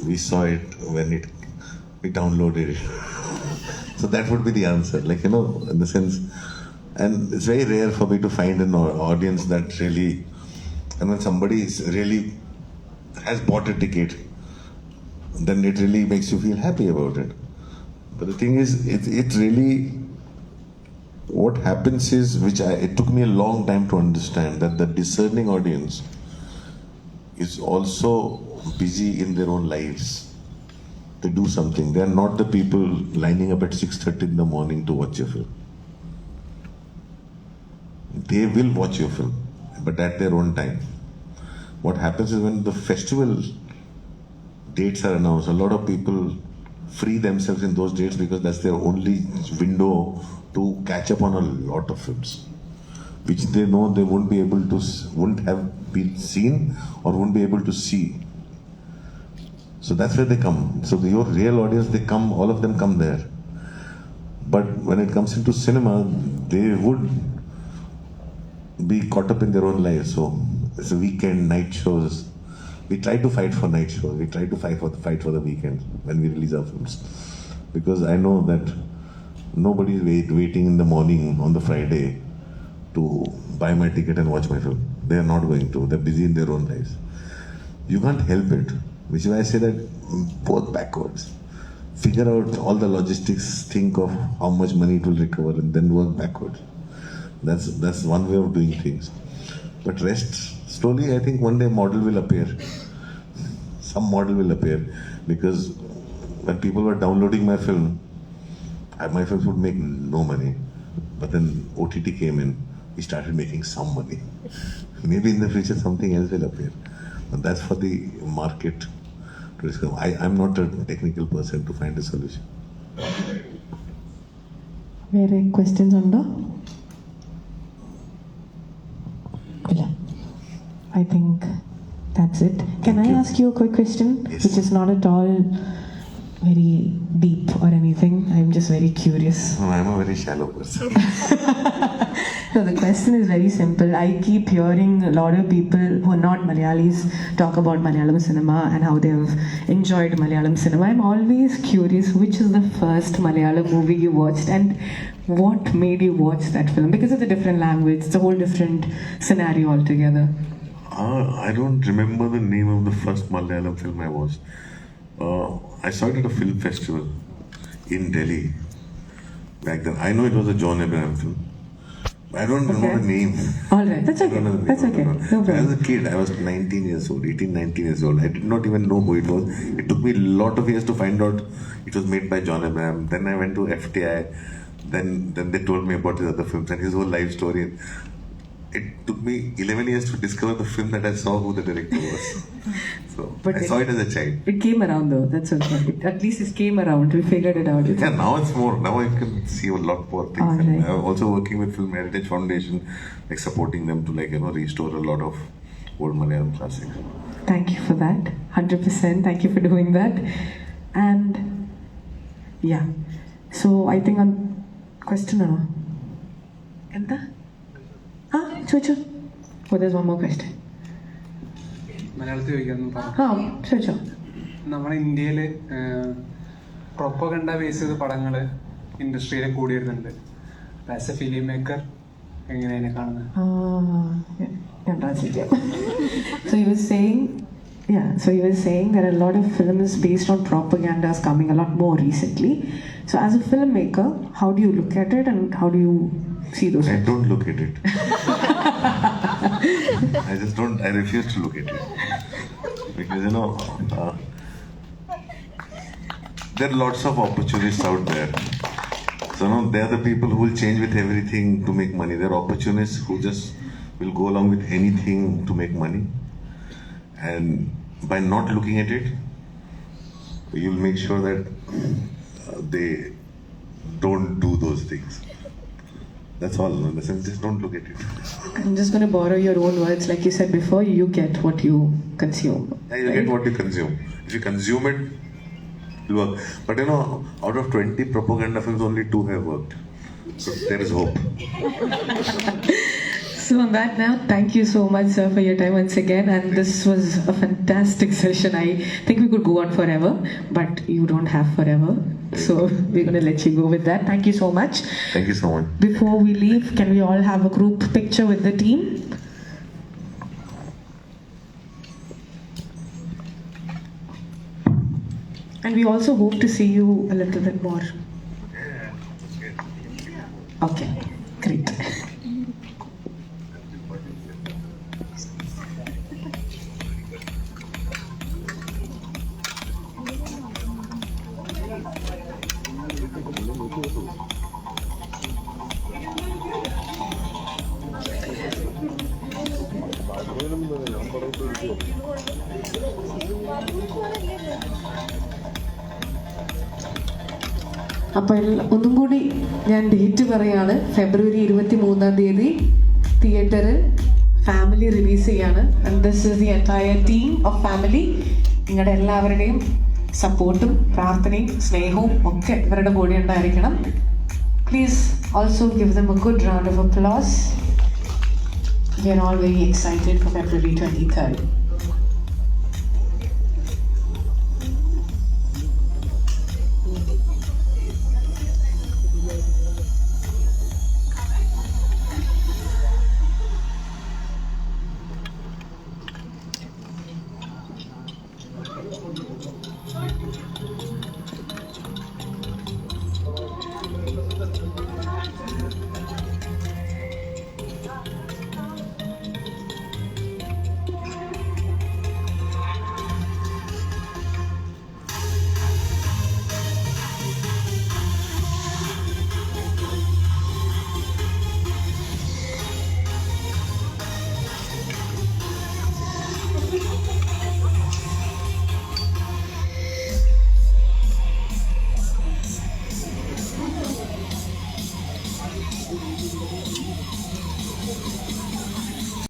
We saw it when we downloaded it. So that would be the answer, in the sense. And it's very rare for me to find an audience that really, and when somebody really has bought a ticket, then it really makes you feel happy about it. But the thing is, it really, what happens is, it took me a long time to understand, that the discerning audience is also busy in their own lives. They do something. They are not the people lining up at 6:30 in the morning to watch your film. They will watch your film, but at their own time. What happens is, when the festival dates are announced, a lot of people free themselves in those dates, because that's their only window to catch up on a lot of films, which they know they wouldn't have been seen or wouldn't be able to see. So that's where they come. So your real audience, they come, all of them come there. But when it comes into cinema, they would be caught up in their own lives. So it's a weekend, night shows. We try to fight for night shows. We try to fight for the weekend when we release our films. Because I know that nobody is waiting in the morning on the Friday to buy my ticket and watch my film. They are not going to. They're busy in their own lives. You can't help it. Which is why I say that both backwards. Figure out all the logistics, think of how much money it will recover, and then work backwards. That's one way of doing things. But rest, slowly I think one day model will appear. Some model will appear. Because when people were downloading my films would make no money. But then OTT came in, we started making some money. Maybe in the future something else will appear. But that's for the market to discover. I'm not a technical person to find a solution. Any questions on the? I think that's it. Can I ask you a quick question? Yes. Which is not at all very deep or anything. I'm just very curious. No, I'm a very shallow person. No, the question is very simple. I keep hearing a lot of people who are not Malayalis talk about Malayalam cinema and how they have enjoyed Malayalam cinema. I'm always curious, which is the first Malayalam movie you watched and what made you watch that film? Because it's a different language, it's a whole different scenario altogether. I don't remember the name of the first Malayalam film I watched. I saw it at a film festival in Delhi back then. I know it was a John Abraham film. I don't know the name. All right, that's okay. That's okay. No problem. As a kid, I was 19 years old, 19 years old. I did not even know who it was. It took me a lot of years to find out it was made by John Abraham. Then I went to FTI. Then they told me about his other films and his whole life story. It took me 11 years to discover the film that I saw who the director was. So I saw it as a child. It came around though, that's okay. At least it came around, we figured it out. Yeah, now it's more. Now I can see a lot more things. All right. I'm also working with Film Heritage Foundation, supporting them to restore a lot of old Malayalam classics. Thank you for that. 100%. Thank you for doing that. And yeah. So I think on question or no? Enta? ചോദിച്ചോ. Oh, there's one more question. മലയാളത്തിൽ ചോദിക്കാൻ ചോദിച്ചോ. നമ്മുടെ ഇന്ത്യയിൽ propaganda base ചെയ്ത പടങ്ങൾ ഇൻഡസ്ട്രിയിൽ കൂടി വരുന്നുണ്ട്. ആസ് എ ഫിലിം മേക്കർ എങ്ങനെയാണ് കാണുന്നത്? So you were saying, there are a lot of films based on propagandas coming a lot more recently. So as a filmmaker, how do you look at it and how do you see those? I don't look at it. I refuse to look at it. Because, there are lots of opportunists out there. So, they are the people who will change with everything to make money. There are opportunists who just will go along with anything to make money. And by not looking at it, you'll make sure that they don't do those things. That's all. In the sense, just don't look at it. I'm just going to borrow your own words. Like you said before, you get what you consume. Yeah, you get what you consume. If you consume it, it'll work. But out of 20 propaganda films, only 2 have worked. So there is hope. So on that note, thank you so much, sir, for your time once again. And this was a fantastic session. I think we could go on forever, but you don't have forever. So we're going to let you go with that. Thank you so much. Thank you so much. Before we leave, can we all have a group picture with the team? And we also hope to see you a little bit more. Okay, great. അപ്പോൾ ഒന്നും കൂടി ഞാൻ date പറയാണ്. ഫെബ്രുവരി 23 തിയേറ്ററിൽ family release ചെയ്യാണ്. And this is the entire team of family. നിങ്ങളുടെ എല്ലാവരുടെയും സപ്പോർട്ടും പ്രാർത്ഥനയും സ്നേഹവും ഒക്കെ ഇവരുടെ കൂടെ ഉണ്ടായിരിക്കണം. Please also give them a good round of applause. We are all very excited for February 23rd.